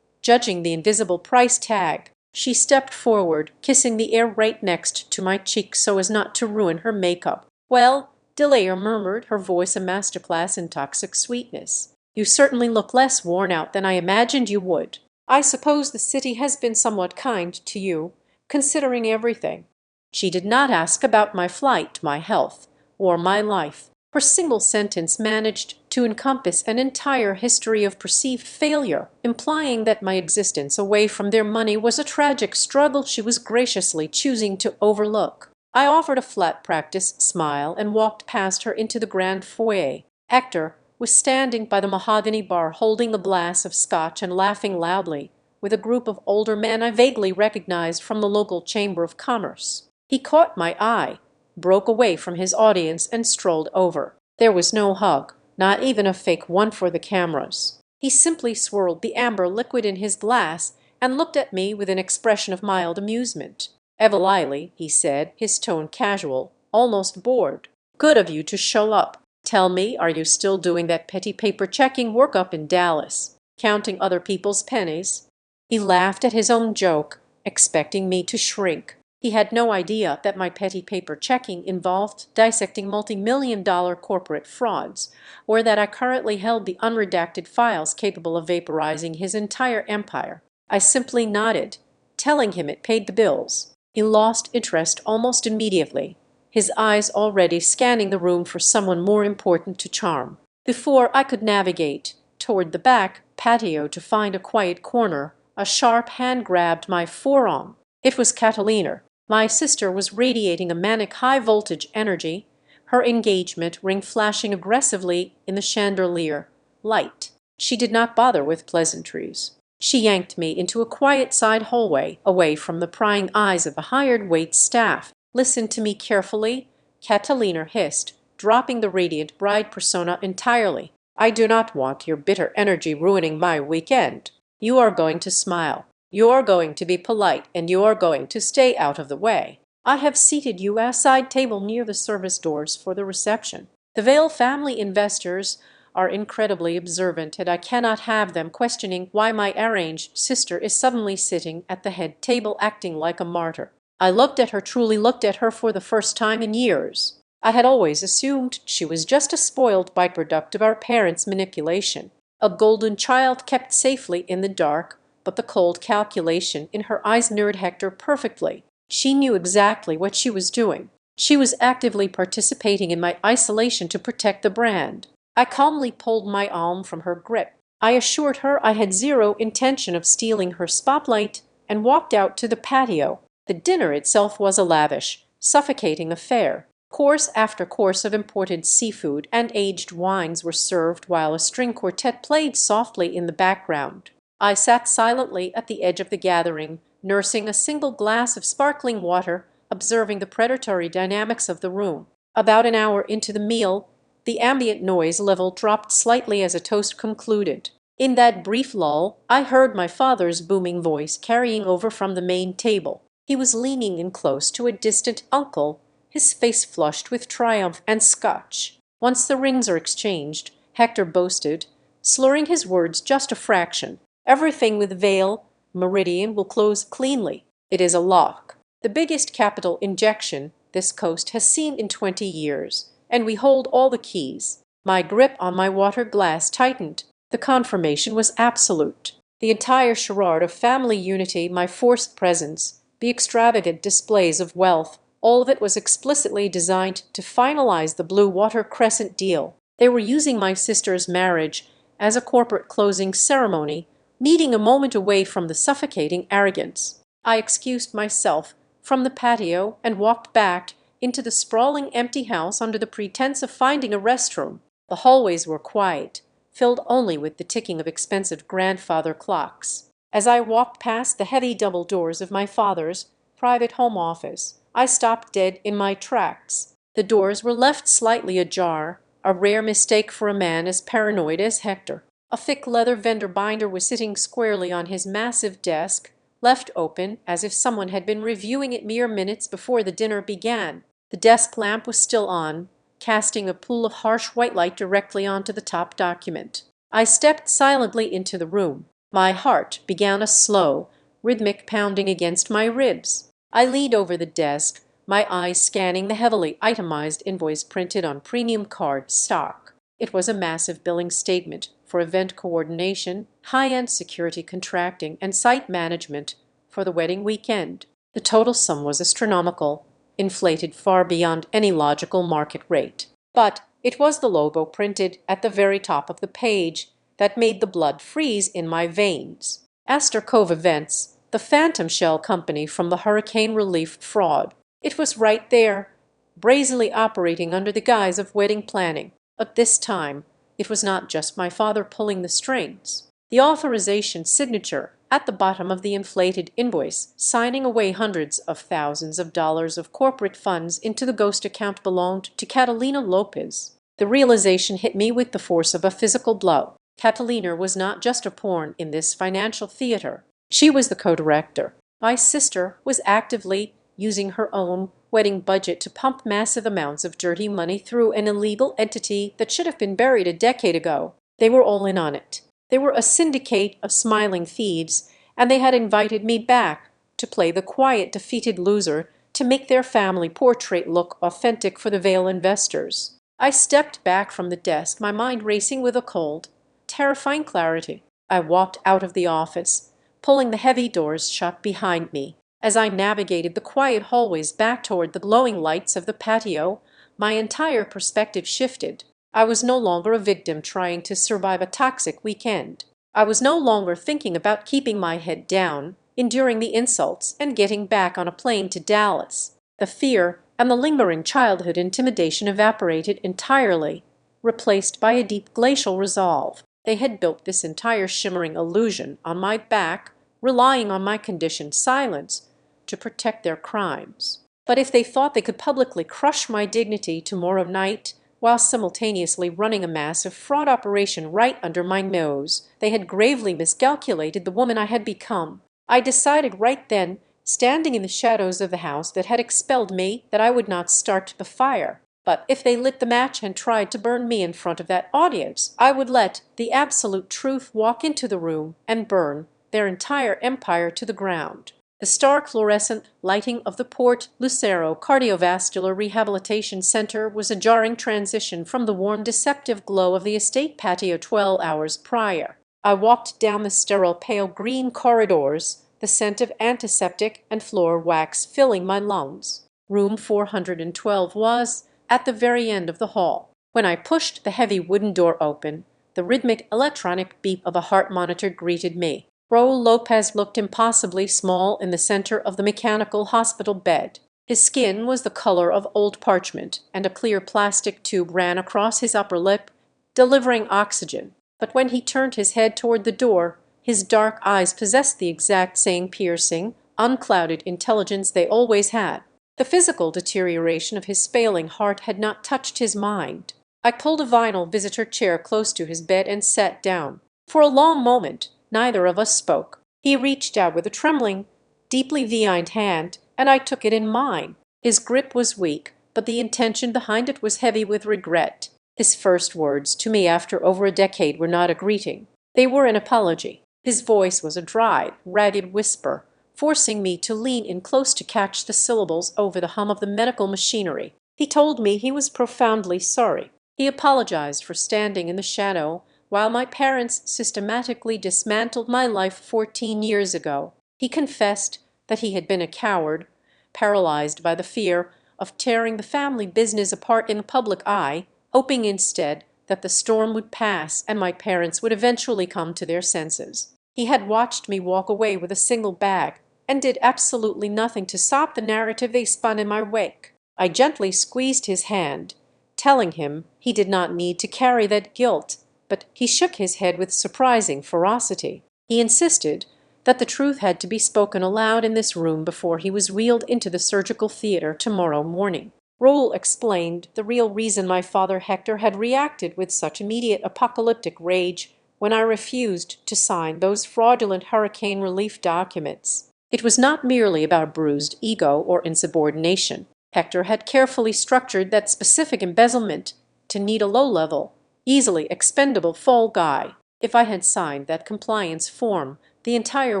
Speaker 1: Judging the invisible price tag, she stepped forward, kissing the air right next to my cheek so as not to ruin her makeup. "Well," Delayer murmured, her voice a masterclass in toxic sweetness, "you certainly look less worn out than I imagined you would. I suppose the city has been somewhat kind to you, considering everything." She did not ask about my flight, my health, or my life. Her single sentence managed to encompass an entire history of perceived failure, implying that my existence away from their money was a tragic struggle she was graciously choosing to overlook. I offered a flat practice smile and walked past her into the grand foyer. Hector was standing by the mahogany bar holding a glass of scotch and laughing loudly with a group of older men I vaguely recognized from the local Chamber of Commerce. He caught my eye, broke away from his audience and strolled over. There was no hug, not even a fake one for the cameras. He simply swirled the amber liquid in his glass and looked at me with an expression of mild amusement. "Evelily," he said, his tone casual, almost bored. "Good of you to show up. Tell me, are you still doing that petty paper checking work up in Dallas, counting other people's pennies?" He laughed at his own joke, expecting me to shrink. He had no idea that my petty paper checking involved dissecting multi-million-dollar corporate frauds, or that I currently held the unredacted files capable of vaporizing his entire empire. I simply nodded, telling him it paid the bills. He lost interest almost immediately, his eyes already scanning the room for someone more important to charm. Before I could navigate toward the back patio to find a quiet corner, a sharp hand grabbed my forearm. It was Catalina. My sister was radiating a manic high-voltage energy, her engagement ring flashing aggressively in the chandelier light. She did not bother with pleasantries. She yanked me into a quiet side hallway, away from the prying eyes of the hired wait staff. "Listen to me carefully," Catalina hissed, dropping the radiant bride persona entirely. "I do not want your bitter energy ruining my weekend. You are going to smile. You're going to be polite, and you're going to stay out of the way. I have seated you at a side table near the service doors for the reception. The Vale family investors are incredibly observant, and I cannot have them questioning why my arranged sister is suddenly sitting at the head table acting like a martyr. I looked at her, truly looked at her for the first time in years. I had always assumed she was just a spoiled byproduct of our parents' manipulation, a golden child kept safely in the dark, but the cold calculation in her eyes mirrored Hector perfectly. She knew exactly what she was doing. She was actively participating in my isolation to protect the brand. I calmly pulled my arm from her grip. I assured her I had zero intention of stealing her spotlight and walked out to the patio. The dinner itself was a lavish, suffocating affair. Course after course of imported seafood and aged wines were served while a string quartet played softly in the background. I sat silently at the edge of the gathering, nursing a single glass of sparkling water, observing the predatory dynamics of the room. About an hour into the meal, the ambient noise level dropped slightly as a toast concluded. In that brief lull, I heard my father's booming voice carrying over from the main table. He was leaning in close to a distant uncle, his face flushed with triumph and scotch. "Once the rings are exchanged," Hector boasted, slurring his words just a fraction, "everything with Vale Meridian will close cleanly. It is a lock. The biggest capital injection this coast has seen in 20 years, and we hold all the keys." My grip on my water glass tightened. The confirmation was absolute. The entire charade of family unity, my forced presence, the extravagant displays of wealth, all of it was explicitly designed to finalize the Blue Water Crescent deal. They were using my sister's marriage as a corporate closing ceremony, meeting a moment away from the suffocating arrogance. I excused myself from the patio and walked back into the sprawling empty house under the pretense of finding a restroom. The hallways were quiet, filled only with the ticking of expensive grandfather clocks. As I walked past the heavy double doors of my father's private home office, I stopped dead in my tracks. The doors were left slightly ajar, a rare mistake for a man as paranoid as Hector. A thick leather vendor binder was sitting squarely on his massive desk, left open as if someone had been reviewing it mere minutes before the dinner began. The desk lamp was still on, casting a pool of harsh white light directly onto the top document. I stepped silently into the room. My heart began a slow, rhythmic pounding against my ribs. I leaned over the desk, my eyes scanning the heavily itemized invoice printed on premium card stock. It was a massive billing statement for event coordination, high-end security contracting, and site management for the wedding weekend. The total sum was astronomical, inflated far beyond any logical market rate. But it was the logo printed at the very top of the page that made the blood freeze in my veins. Astor Cove Events, the phantom shell company from the hurricane relief fraud. It was right there, brazenly operating under the guise of wedding planning. But this time, it was not just my father pulling the strings. The authorization signature at the bottom of the inflated invoice, signing away hundreds of thousands of dollars of corporate funds into the ghost account belonged to Catalina Lopez. The realization hit me with the force of a physical blow. Catalina was not just a pawn in this financial theater. She was the co-director. My sister was actively using her own wedding budget to pump massive amounts of dirty money through an illegal entity that should have been buried a decade ago. They were all in on it. They were a syndicate of smiling thieves, and they had invited me back to play the quiet, defeated loser to make their family portrait look authentic for the Vale investors. I stepped back from the desk, my mind racing with a cold, terrifying clarity. I walked out of the office, pulling the heavy doors shut behind me. As I navigated the quiet hallways back toward the glowing lights of the patio, my entire perspective shifted. I was no longer a victim trying to survive a toxic weekend. I was no longer thinking about keeping my head down, enduring the insults, and getting back on a plane to Dallas. The fear and the lingering childhood intimidation evaporated entirely, replaced by a deep glacial resolve. They had built this entire shimmering illusion on my back, relying on my conditioned silence to protect their crimes. But if they thought they could publicly crush my dignity tomorrow night, while simultaneously running a massive fraud operation right under my nose, they had gravely miscalculated the woman I had become. I decided right then, standing in the shadows of the house that had expelled me, that I would not start the fire. But if they lit the match and tried to burn me in front of that audience, I would let the absolute truth walk into the room and burn their entire empire to the ground. The stark fluorescent lighting of the Port Lucero Cardiovascular Rehabilitation Center was a jarring transition from the warm, deceptive glow of the estate patio 12 hours prior. I walked down the sterile pale green corridors, the scent of antiseptic and floor wax filling my lungs. Room 412 was at the very end of the hall. When I pushed the heavy wooden door open, the rhythmic electronic beep of a heart monitor greeted me. Raul Lopez looked impossibly small in the center of the mechanical hospital bed. His skin was the color of old parchment, and a clear plastic tube ran across his upper lip, delivering oxygen. But when he turned his head toward the door, his dark eyes possessed the exact same piercing, unclouded intelligence they always had. The physical deterioration of his failing heart had not touched his mind. I pulled a vinyl visitor chair close to his bed and sat down. For a long moment, neither of us spoke. He reached out with a trembling, deeply veined hand, and I took it in mine. His grip was weak, but the intention behind it was heavy with regret. His first words to me after over a decade were not a greeting. They were an apology. His voice was a dry, ragged whisper, forcing me to lean in close to catch the syllables over the hum of the medical machinery. He told me he was profoundly sorry. He apologized for standing in the shadow while my parents systematically dismantled my life 14 years ago. He confessed that he had been a coward, paralyzed by the fear of tearing the family business apart in the public eye, hoping instead that the storm would pass and my parents would eventually come to their senses. He had watched me walk away with a single bag and did absolutely nothing to stop the narrative they spun in my wake. I gently squeezed his hand, telling him he did not need to carry that guilt, but he shook his head with surprising ferocity. He insisted that the truth had to be spoken aloud in this room before he was wheeled into the surgical theater tomorrow morning. Raul explained the real reason my father Hector had reacted with such immediate apocalyptic rage when I refused to sign those fraudulent hurricane relief documents. It was not merely about bruised ego or insubordination. Hector had carefully structured that specific embezzlement to need a low-level, easily expendable fall guy. If I had signed that compliance form, the entire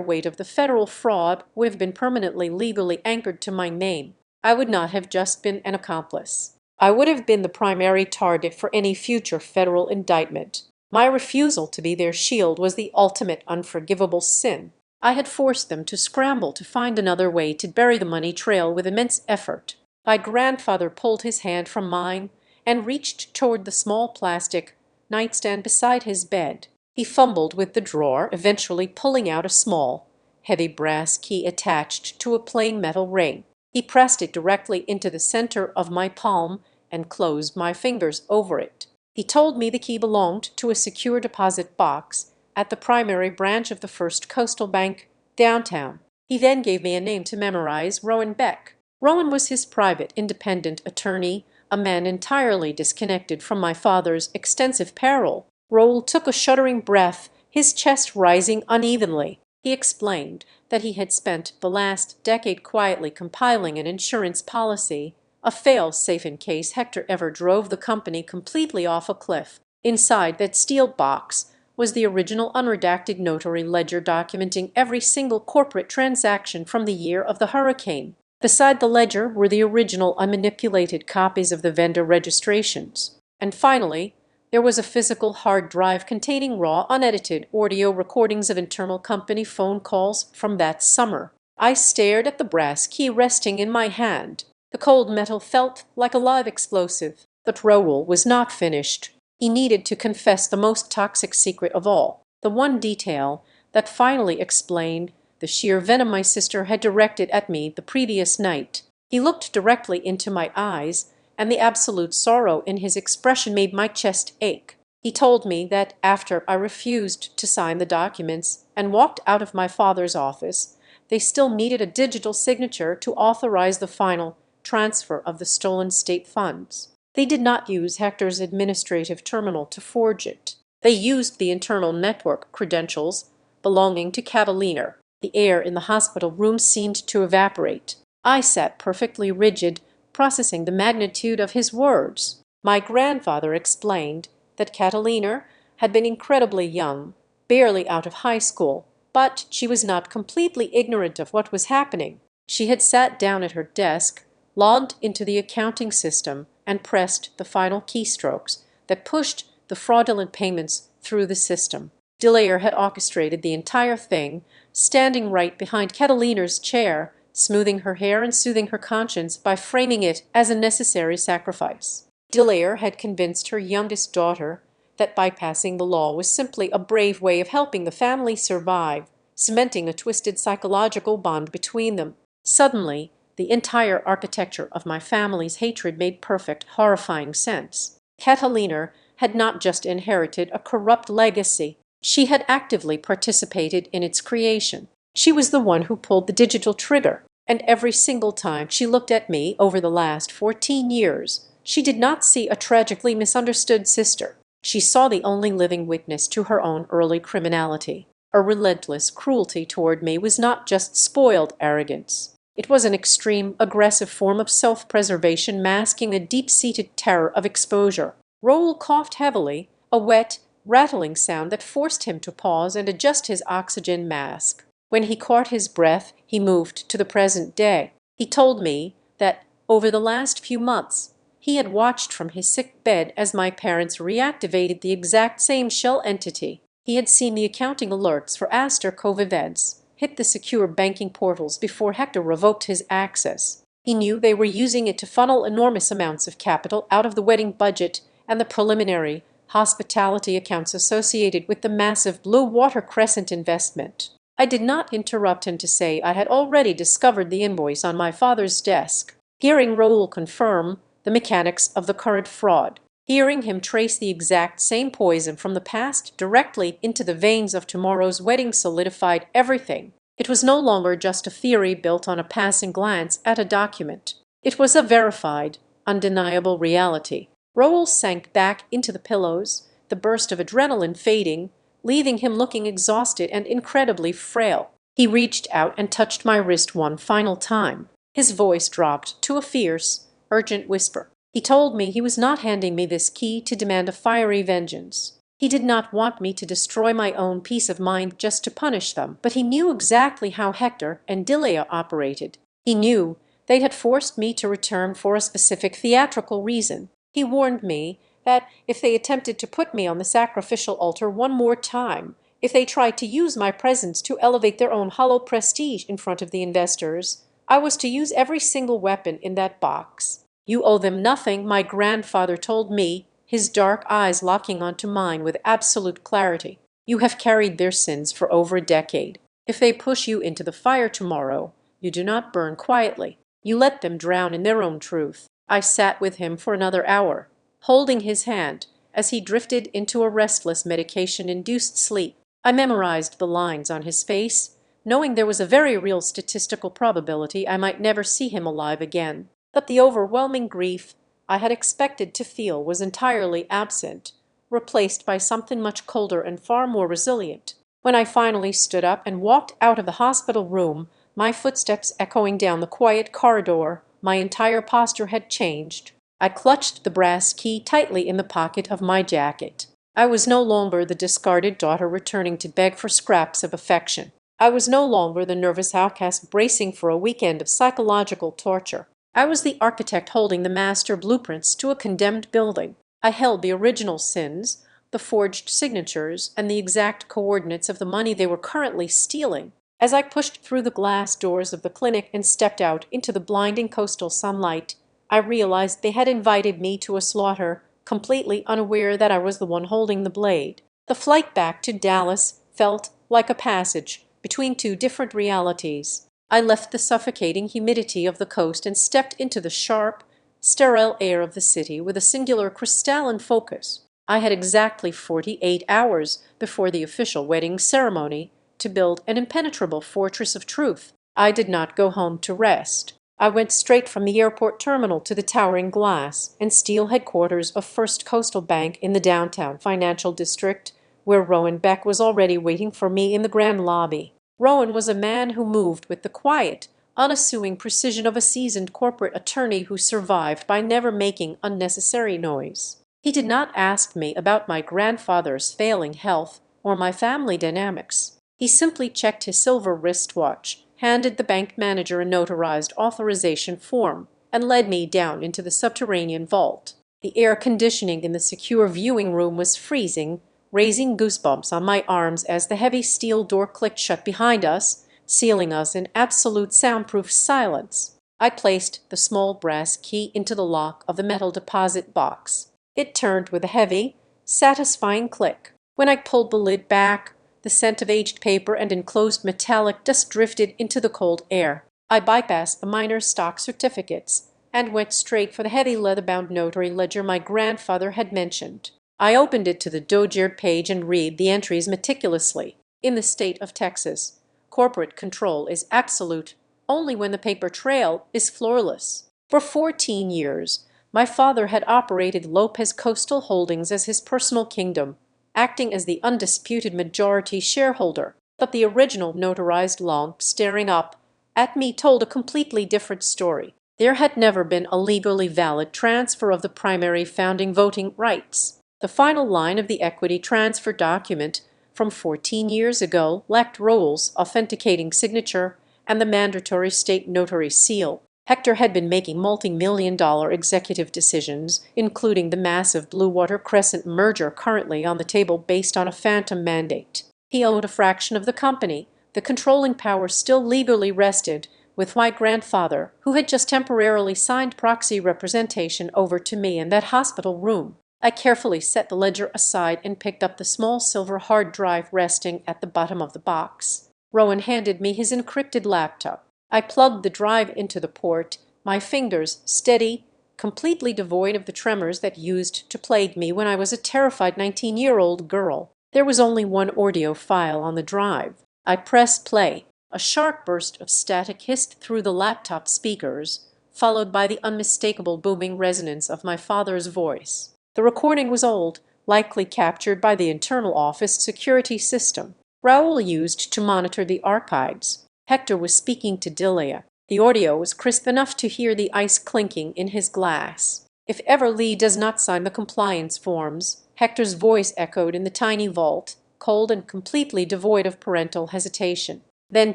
Speaker 1: weight of the federal fraud would have been permanently legally anchored to my name. I would not have just been an accomplice. I would have been the primary target for any future federal indictment. My refusal to be their shield was the ultimate unforgivable sin. I had forced them to scramble to find another way to bury the money trail with immense effort. My grandfather pulled his hand from mine and reached toward the small plastic nightstand beside his bed. He fumbled with the drawer, eventually pulling out a small, heavy brass key attached to a plain metal ring. He pressed it directly into the center of my palm and closed my fingers over it. He told me the key belonged to a secure deposit box at the primary branch of the First Coastal Bank downtown. He then gave me a name to memorize, Rowan Beck. Rowan was his private, independent attorney, a man entirely disconnected from my father's extensive payroll. Raul took a shuddering breath, his chest rising unevenly. He explained that he had spent the last decade quietly compiling an insurance policy, a fail-safe in case Hector ever drove the company completely off a cliff. Inside that steel box was the original unredacted notary ledger documenting every single corporate transaction from the year of the hurricane. Beside the ledger were the original unmanipulated copies of the vendor registrations. And finally, there was a physical hard drive containing raw, unedited audio recordings of internal company phone calls from that summer. I stared at the brass key resting in my hand. The cold metal felt like a live explosive. But Raul was not finished. He needed to confess the most toxic secret of all, the one detail that finally explained the sheer venom my sister had directed at me the previous night. He looked directly into my eyes, and the absolute sorrow in his expression made my chest ache. He told me that after I refused to sign the documents and walked out of my father's office, they still needed a digital signature to authorize the final transfer of the stolen state funds. They did not use Hector's administrative terminal to forge it. They used the internal network credentials belonging to Catalina. The air in the hospital room seemed to evaporate. I sat perfectly rigid, processing the magnitude of his words. My grandfather explained that Catalina had been incredibly young, barely out of high school, but she was not completely ignorant of what was happening. She had sat down at her desk, logged into the accounting system, and pressed the final keystrokes that pushed the fraudulent payments through the system. Delayer had orchestrated the entire thing, standing right behind Catalina's chair, smoothing her hair and soothing her conscience by framing it as a necessary sacrifice. Delayer had convinced her youngest daughter that bypassing the law was simply a brave way of helping the family survive, cementing a twisted psychological bond between them. Suddenly, the entire architecture of my family's hatred made perfect, horrifying sense. Catalina had not just inherited a corrupt legacy, she had actively participated in its creation. She was the one who pulled the digital trigger, and every single time she looked at me over the last 14 years, she did not see a tragically misunderstood sister. She saw the only living witness to her own early criminality. Her relentless cruelty toward me was not just spoiled arrogance. It was an extreme, aggressive form of self-preservation masking a deep-seated terror of exposure. Raoul coughed heavily, a wet, rattling sound that forced him to pause and adjust his oxygen mask. When he caught his breath, he moved to the present day. He told me that over the last few months, he had watched from his sick bed as my parents reactivated the exact same shell entity. He had seen the accounting alerts for Aster Coviveds hit the secure banking portals before Hector revoked his access. He knew they were using it to funnel enormous amounts of capital out of the wedding budget and the preliminary hospitality accounts associated with the massive Blue Water Crescent investment. I did not interrupt him to say I had already discovered the invoice on my father's desk. Hearing Raoul confirm the mechanics of the current fraud, hearing him trace the exact same poison from the past directly into the veins of tomorrow's wedding solidified everything. It was no longer just a theory built on a passing glance at a document. It was a verified, undeniable reality. Raoul sank back into the pillows, the burst of adrenaline fading, leaving him looking exhausted and incredibly frail. He reached out and touched my wrist one final time. His voice dropped to a fierce, urgent whisper. He told me he was not handing me this key to demand a fiery vengeance. He did not want me to destroy my own peace of mind just to punish them, but he knew exactly how Hector and Delia operated. He knew they had forced me to return for a specific theatrical reason. He warned me that if they attempted to put me on the sacrificial altar one more time, if they tried to use my presence to elevate their own hollow prestige in front of the investors, I was to use every single weapon in that box. You owe them nothing, my grandfather told me, his dark eyes locking onto mine with absolute clarity. You have carried their sins for over a decade. If they push you into the fire tomorrow, you do not burn quietly. You let them drown in their own truth. I sat with him for another hour, holding his hand as he drifted into a restless medication-induced sleep. I memorized the lines on his face, knowing there was a very real statistical probability I might never see him alive again. But the overwhelming grief I had expected to feel was entirely absent, replaced by something much colder and far more resilient. When I finally stood up and walked out of the hospital room, my footsteps echoing down the quiet corridor, my entire posture had changed. I clutched the brass key tightly in the pocket of my jacket. I was no longer the discarded daughter returning to beg for scraps of affection. I was no longer the nervous outcast bracing for a weekend of psychological torture. I was the architect holding the master blueprints to a condemned building. I held the original sins, the forged signatures, and the exact coordinates of the money they were currently stealing. As I pushed through the glass doors of the clinic and stepped out into the blinding coastal sunlight, I realized they had invited me to a slaughter, completely unaware that I was the one holding the blade. The flight back to Dallas felt like a passage between two different realities. I left the suffocating humidity of the coast and stepped into the sharp, sterile air of the city with a singular crystalline focus. I had exactly 48 hours before the official wedding ceremony to build an impenetrable fortress of truth. I did not go home to rest. I went straight from the airport terminal to the towering glass and steel headquarters of First Coastal Bank in the downtown financial district, where Rowan Beck was already waiting for me in the grand lobby. Rowan was a man who moved with the quiet, unassuming precision of a seasoned corporate attorney who survived by never making unnecessary noise. He did not ask me about my grandfather's failing health or my family dynamics. He simply checked his silver wristwatch, handed the bank manager a notarized authorization form, and led me down into the subterranean vault. The air conditioning in the secure viewing room was freezing, raising goosebumps on my arms as the heavy steel door clicked shut behind us, sealing us in absolute soundproof silence. I placed the small brass key into the lock of the metal deposit box. It turned with a heavy, satisfying click. When I pulled the lid back, the scent of aged paper and enclosed metallic dust drifted into the cold air. I bypassed the minor stock certificates and went straight for the heavy leather-bound notary ledger my grandfather had mentioned. I opened it to the dog-eared page and read the entries meticulously. In the state of Texas, corporate control is absolute only when the paper trail is flawless. For 14 years, my father had operated Lopez Coastal Holdings as his personal kingdom, acting as the undisputed majority shareholder. But the original notarized log staring up at me told a completely different story. There had never been a legally valid transfer of the primary founding voting rights. The final line of the equity transfer document from 14 years ago lacked Roll's authenticating signature and the mandatory state notary seal. Hector had been making multi-million-dollar executive decisions, including the massive Blue Water Crescent merger currently on the table based on a phantom mandate. He owned a fraction of the company. The controlling power still legally rested with my grandfather, who had just temporarily signed proxy representation over to me in that hospital room. I carefully set the ledger aside and picked up the small silver hard drive resting at the bottom of the box. Rowan handed me his encrypted laptop. I plugged the drive into the port, my fingers steady, completely devoid of the tremors that used to plague me when I was a terrified 19-year-old girl. There was only one audio file on the drive. I pressed play. A sharp burst of static hissed through the laptop speakers, followed by the unmistakable booming resonance of my father's voice. The recording was old, likely captured by the internal office security system Raoul used to monitor the archives. Hector was speaking to Delia. The audio was crisp enough to hear the ice clinking in his glass. "If ever Lee does not sign the compliance forms," Hector's voice echoed in the tiny vault, cold and completely devoid of parental hesitation, "then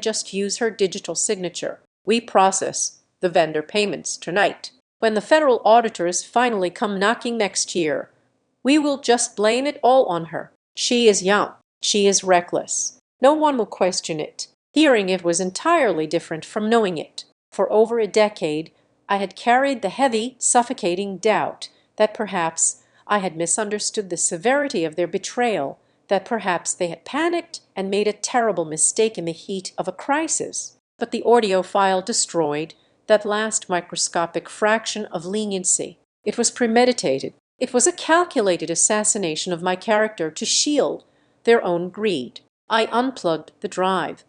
Speaker 1: just use her digital signature. We process the vendor payments tonight. When the federal auditors finally come knocking next year, we will just blame it all on her. She is young. She is reckless. No one will question it." Hearing it was entirely different from knowing it. For over a decade, I had carried the heavy, suffocating doubt that perhaps I had misunderstood the severity of their betrayal, that perhaps they had panicked and made a terrible mistake in the heat of a crisis. But the audio file destroyed that last microscopic fraction of leniency. It was premeditated. It was a calculated assassination of my character to shield their own greed. I unplugged the drive,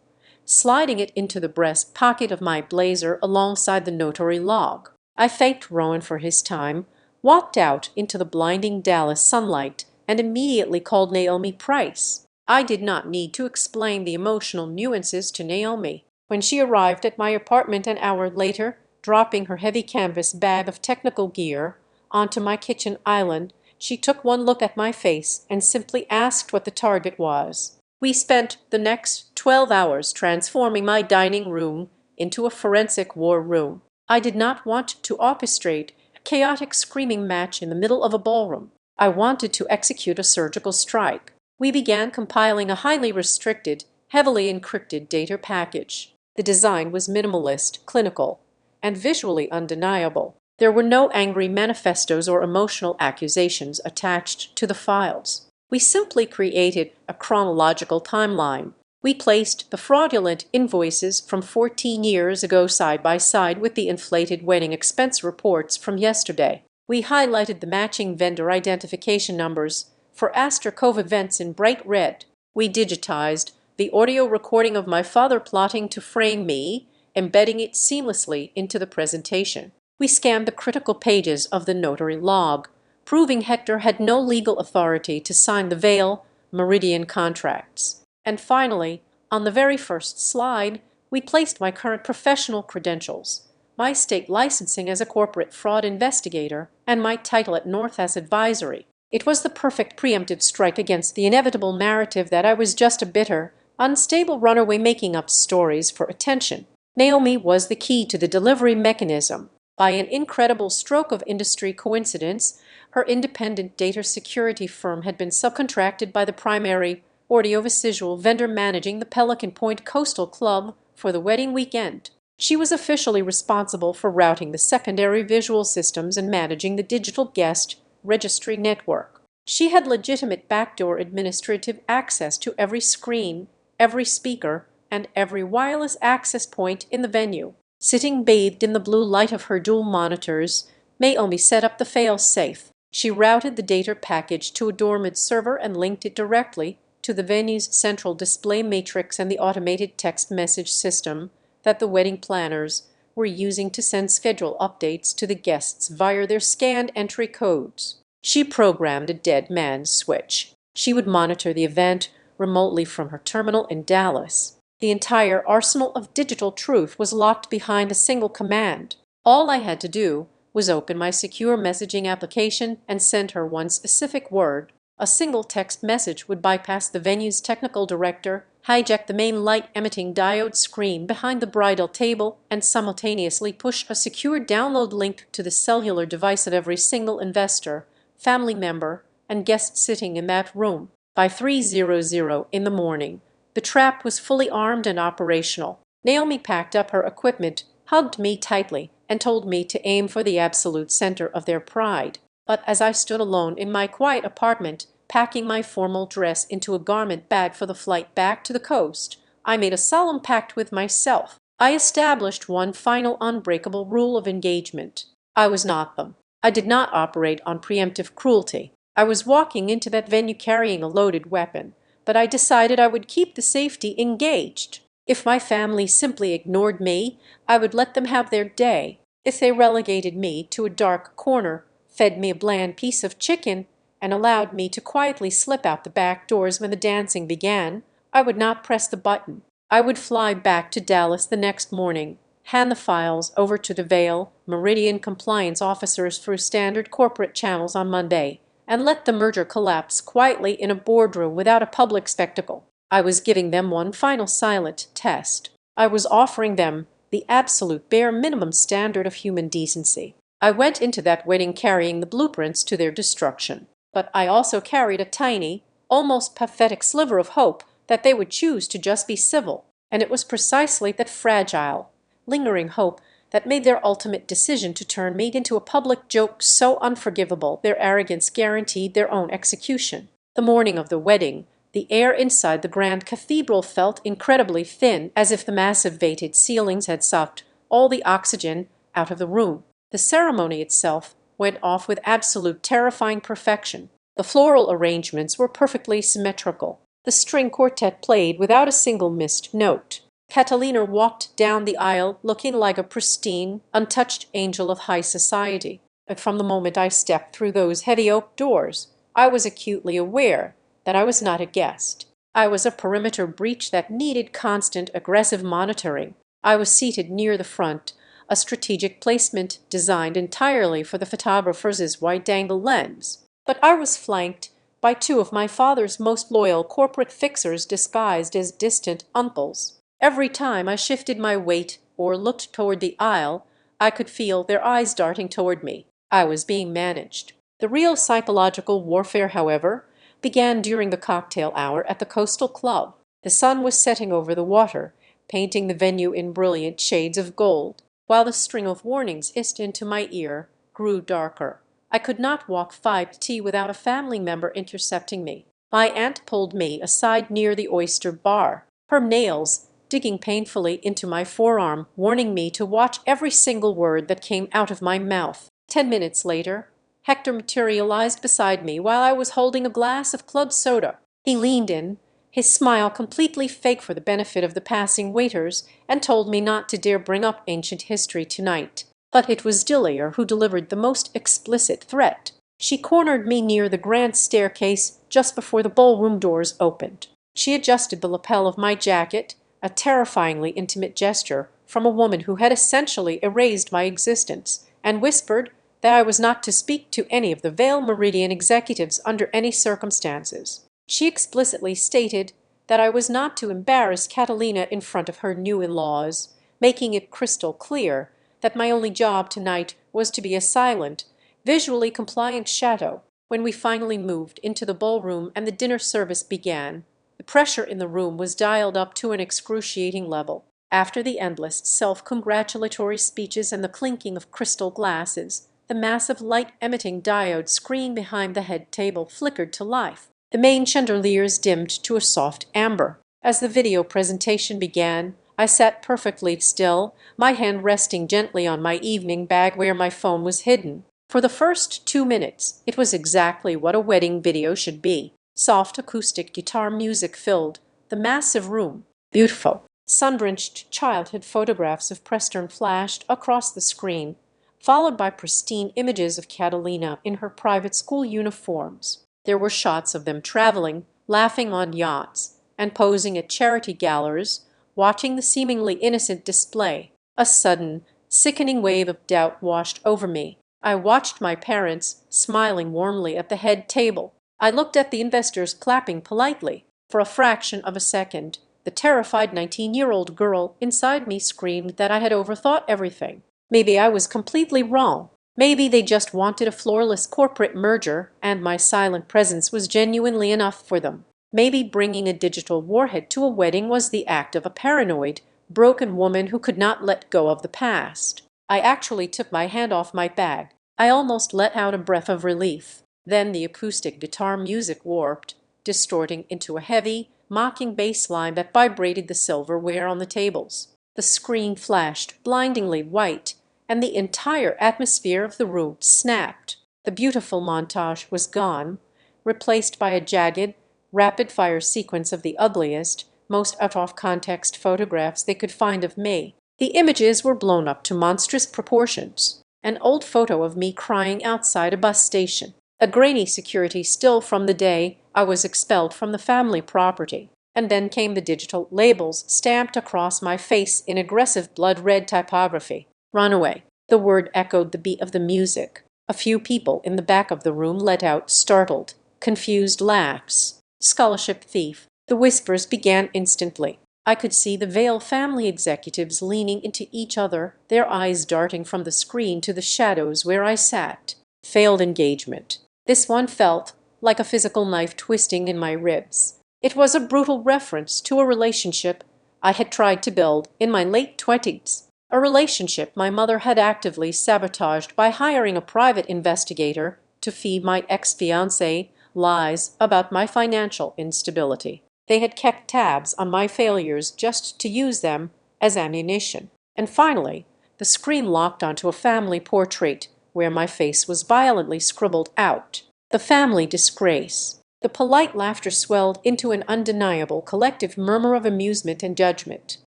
Speaker 1: sliding it into the breast pocket of my blazer alongside the notary log. I thanked Rowan for his time, walked out into the blinding Dallas sunlight, and immediately called Naomi Price. I did not need to explain the emotional nuances to Naomi. When she arrived at my apartment an hour later, dropping her heavy canvas bag of technical gear onto my kitchen island, she took one look at my face and simply asked what the target was. We spent the next 12 hours transforming my dining room into a forensic war room. I did not want to orchestrate a chaotic screaming match in the middle of a ballroom. I wanted to execute a surgical strike. We began compiling a highly restricted, heavily encrypted data package. The design was minimalist, clinical, and visually undeniable. There were no angry manifestos or emotional accusations attached to the files. We simply created a chronological timeline. We placed the fraudulent invoices from 14 years ago side by side with the inflated wedding expense reports from yesterday. We highlighted the matching vendor identification numbers for Astor Cove events in bright red. We digitized the audio recording of my father plotting to frame me, embedding it seamlessly into the presentation. We scanned the critical pages of the notary log, proving Hector had no legal authority to sign the Vail Meridian contracts. And finally, on the very first slide, We placed my current professional credentials, my state licensing as a corporate fraud investigator, and my title at North as advisory. It was the perfect preemptive strike against the inevitable narrative that I was just a bitter, unstable runaway making up stories for attention. Naomi was the key to the delivery mechanism. By an incredible stroke of industry coincidence, her independent data security firm had been subcontracted by the primary audiovisual vendor managing the Pelican Point Coastal Club for the wedding weekend. She was officially responsible for routing the secondary visual systems and managing the digital guest registry network. She had legitimate backdoor administrative access to every screen, every speaker, and every wireless access point in the venue. Sitting bathed in the blue light of her dual monitors, Naomi set up the fail-safe. She routed the data package to a dormant server and linked it directly to the venue's central display matrix and the automated text message system that the wedding planners were using to send schedule updates to the guests via their scanned entry codes. She programmed a dead man's switch. She would monitor the event remotely from her terminal in Dallas. The entire arsenal of digital truth was locked behind a single command. All I had to do was open my secure messaging application and send her one specific word. A single text message would bypass the venue's technical director, hijack the main light-emitting diode screen behind the bridal table, and simultaneously push a secure download link to the cellular device of every single investor, family member, and guest sitting in that room. By 3:00 in the morning, the trap was fully armed and operational. Naomi packed up her equipment, hugged me tightly, and told me to aim for the absolute center of their pride. But as I stood alone in my quiet apartment, packing my formal dress into a garment bag for the flight back to the coast, I made a solemn pact with myself. I established one final unbreakable rule of engagement. I was not them. I did not operate on preemptive cruelty. I was walking into that venue carrying a loaded weapon, but I decided I would keep the safety engaged. If my family simply ignored me, I would let them have their day. If they relegated me to a dark corner, fed me a bland piece of chicken, and allowed me to quietly slip out the back doors when the dancing began, I would not press the button. I would fly back to Dallas the next morning, hand the files over to the Vail Meridian compliance officers through standard corporate channels on Monday, and let the merger collapse quietly in a boardroom without a public spectacle. I was giving them one final silent test. I was offering them the absolute bare minimum standard of human decency. I went into that wedding carrying the blueprints to their destruction. But I also carried a tiny, almost pathetic sliver of hope that they would choose to just be civil. And it was precisely that fragile, lingering hope that made their ultimate decision to turn me into a public joke so unforgivable their arrogance guaranteed their own execution. The morning of the wedding, the air inside the grand cathedral felt incredibly thin, as if the massive vated ceilings had sucked all the oxygen out of the room. The ceremony itself went off with absolute terrifying perfection. The floral arrangements were perfectly symmetrical. The string quartet played without a single missed note. Catalina walked down the aisle looking like a pristine, untouched angel of high society. But from the moment I stepped through those heavy oak doors, I was acutely aware that I was not a guest. I was a perimeter breach that needed constant, aggressive monitoring. I was seated near the front, a strategic placement designed entirely for the photographer's wide-angle lens. But I was flanked by two of my father's most loyal corporate fixers disguised as distant uncles. Every time I shifted my weight or looked toward the aisle, I could feel their eyes darting toward me. I was being managed. The real psychological warfare, however, began during the cocktail hour at the Coastal Club. The sun was setting over the water, painting the venue in brilliant shades of gold, while the string of warnings hissed into my ear grew darker. I could not walk 5 to tea without a family member intercepting me. My aunt pulled me aside near the oyster bar, her nails digging painfully into my forearm, warning me to watch every single word that came out of my mouth. 10 minutes later, Hector materialized beside me while I was holding a glass of club soda. He leaned in, his smile completely fake for the benefit of the passing waiters, and told me not to dare bring up ancient history tonight. But it was Dillier who delivered the most explicit threat. She cornered me near the grand staircase just before the ballroom doors opened. She adjusted the lapel of my jacket, a terrifyingly intimate gesture from a woman who had essentially erased my existence, and whispered that I was not to speak to any of the Vale Meridian executives under any circumstances. She explicitly stated that I was not to embarrass Catalina in front of her new in-laws, making it crystal clear that my only job tonight was to be a silent, visually compliant shadow. When we finally moved into the ballroom and the dinner service began, the pressure in the room was dialed up to an excruciating level. After the endless self-congratulatory speeches and the clinking of crystal glasses, the massive light-emitting diode screen behind the head table flickered to life. The main chandeliers dimmed to a soft amber. As the video presentation began, I sat perfectly still, my hand resting gently on my evening bag where my phone was hidden. For the first 2 minutes, it was exactly what a wedding video should be. Soft acoustic guitar music filled the massive room. Beautiful, sun-drenched childhood photographs of Preston flashed across the screen, followed by pristine images of Catalina in her private school uniforms. There were shots of them traveling, laughing on yachts, and posing at charity galas, watching the seemingly innocent display. A sudden, sickening wave of doubt washed over me. I watched my parents smiling warmly at the head table. I looked at the investors clapping politely. For a fraction of a second, the terrified 19-year-old girl inside me screamed that I had overthought everything. Maybe I was completely wrong. Maybe they just wanted a flawless corporate merger, and my silent presence was genuinely enough for them. Maybe bringing a digital warhead to a wedding was the act of a paranoid, broken woman who could not let go of the past. I actually took my hand off my bag. I almost let out a breath of relief. Then the acoustic guitar music warped, distorting into a heavy, mocking bass line that vibrated the silverware on the tables. The screen flashed blindingly white, and the entire atmosphere of the room snapped. The beautiful montage was gone, replaced by a jagged, rapid-fire sequence of the ugliest, most out-of-context photographs they could find of me. The images were blown up to monstrous proportions. An old photo of me crying outside a bus station. A grainy security still from the day I was expelled from the family property. And then came the digital labels stamped across my face in aggressive blood-red typography. Runaway. The word echoed the beat of the music. A few people in the back of the room let out startled, confused laughs. Scholarship thief. The whispers began instantly. I could see the Vale family executives leaning into each other, their eyes darting from the screen to the shadows where I sat. Failed engagement. This one felt like a physical knife twisting in my ribs. It was a brutal reference to a relationship I had tried to build in my late 20s. A relationship my mother had actively sabotaged by hiring a private investigator to feed my ex-fiancé lies about my financial instability. They had kept tabs on my failures just to use them as ammunition. And finally, the screen locked onto a family portrait where my face was violently scribbled out. The family disgrace. The polite laughter swelled into an undeniable collective murmur of amusement and judgment.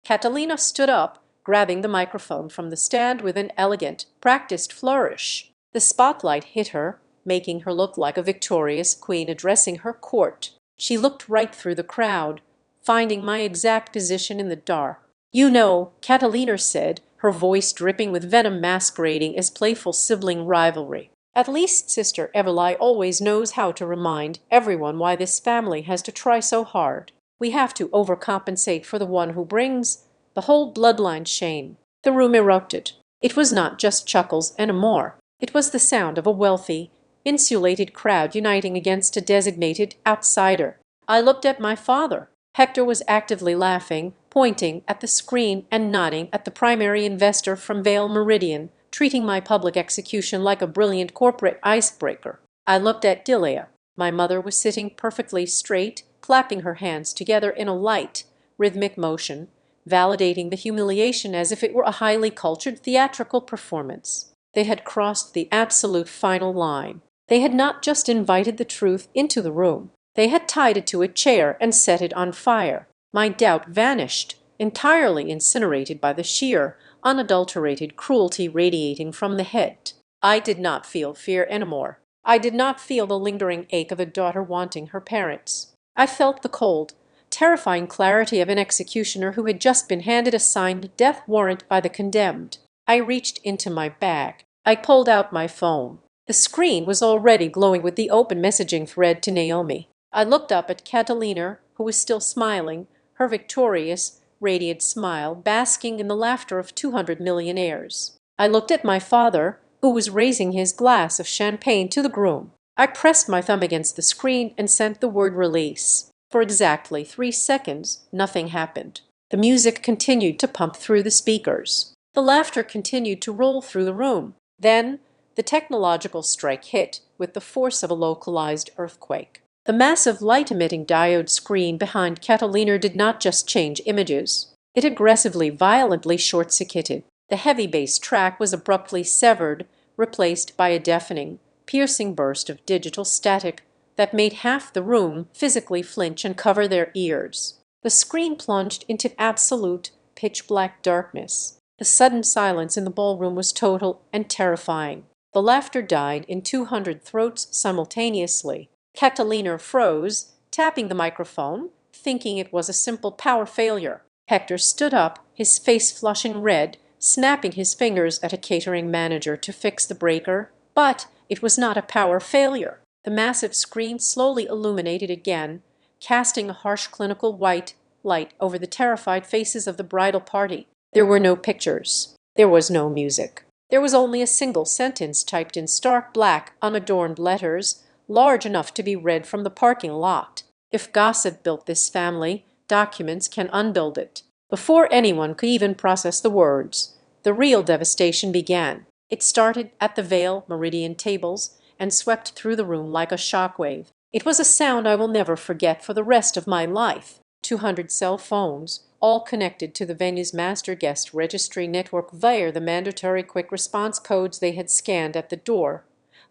Speaker 1: Catalina stood up, grabbing the microphone from the stand with an elegant, practiced flourish. The spotlight hit her, making her look like a victorious queen addressing her court. She looked right through the crowd, finding my exact position in the dark. "You know," Catalina said, her voice dripping with venom masquerading as playful sibling rivalry. "At least Sister Evelyn always knows how to remind everyone why this family has to try so hard. We have to overcompensate for the one who brings the whole bloodline shame." The room erupted. It was not just chuckles anymore. It was the sound of a wealthy, insulated crowd uniting against a designated outsider. I looked at my father. Hector was actively laughing, pointing at the screen and nodding at the primary investor from Vale Meridian, treating my public execution like a brilliant corporate icebreaker. I looked at Delia. My mother was sitting perfectly straight, clapping her hands together in a light, rhythmic motion, validating the humiliation as if it were a highly cultured theatrical performance. They had crossed the absolute final line. They had not just invited the truth into the room. They had tied it to a chair and set it on fire. My doubt vanished, entirely incinerated by the sheer, unadulterated cruelty radiating from the head. I did not feel fear anymore. I did not feel the lingering ache of a daughter wanting her parents. I felt the cold, terrifying clarity of an executioner who had just been handed a signed death warrant by the condemned. I reached into my bag. I pulled out my phone. The screen was already glowing with the open messaging thread to Naomi. I looked up at Catalina, who was still smiling, her victorious, radiant smile basking in the laughter of 200 millionaires. I looked at my father, who was raising his glass of champagne to the groom. I pressed my thumb against the screen and sent the word release. For exactly 3 seconds, nothing happened. The music continued to pump through the speakers. The laughter continued to roll through the room. Then, the technological strike hit with the force of a localized earthquake. The massive light-emitting diode screen behind Catalina did not just change images. It aggressively, violently short-circuited. The heavy bass track was abruptly severed, replaced by a deafening, piercing burst of digital static that made half the room physically flinch and cover their ears. The screen plunged into absolute, pitch-black darkness. The sudden silence in the ballroom was total and terrifying. The laughter died in 200 throats simultaneously. Catalina froze, tapping the microphone, thinking it was a simple power failure. Hector stood up, his face flushing red, snapping his fingers at a catering manager to fix the breaker. But it was not a power failure. The massive screen slowly illuminated again, casting a harsh clinical white light over the terrified faces of the bridal party. There were no pictures. There was no music. There was only a single sentence typed in stark black, unadorned letters, large enough to be read from the parking lot. If gossip built this family, documents can unbuild it. Before anyone could even process the words, the real devastation began. It started at the Vale Meridian tables and swept through the room like a shockwave. It was a sound I will never forget for the rest of my life. 200 cell phones, all connected to the venue's master guest registry network via the mandatory quick response codes they had scanned at the door,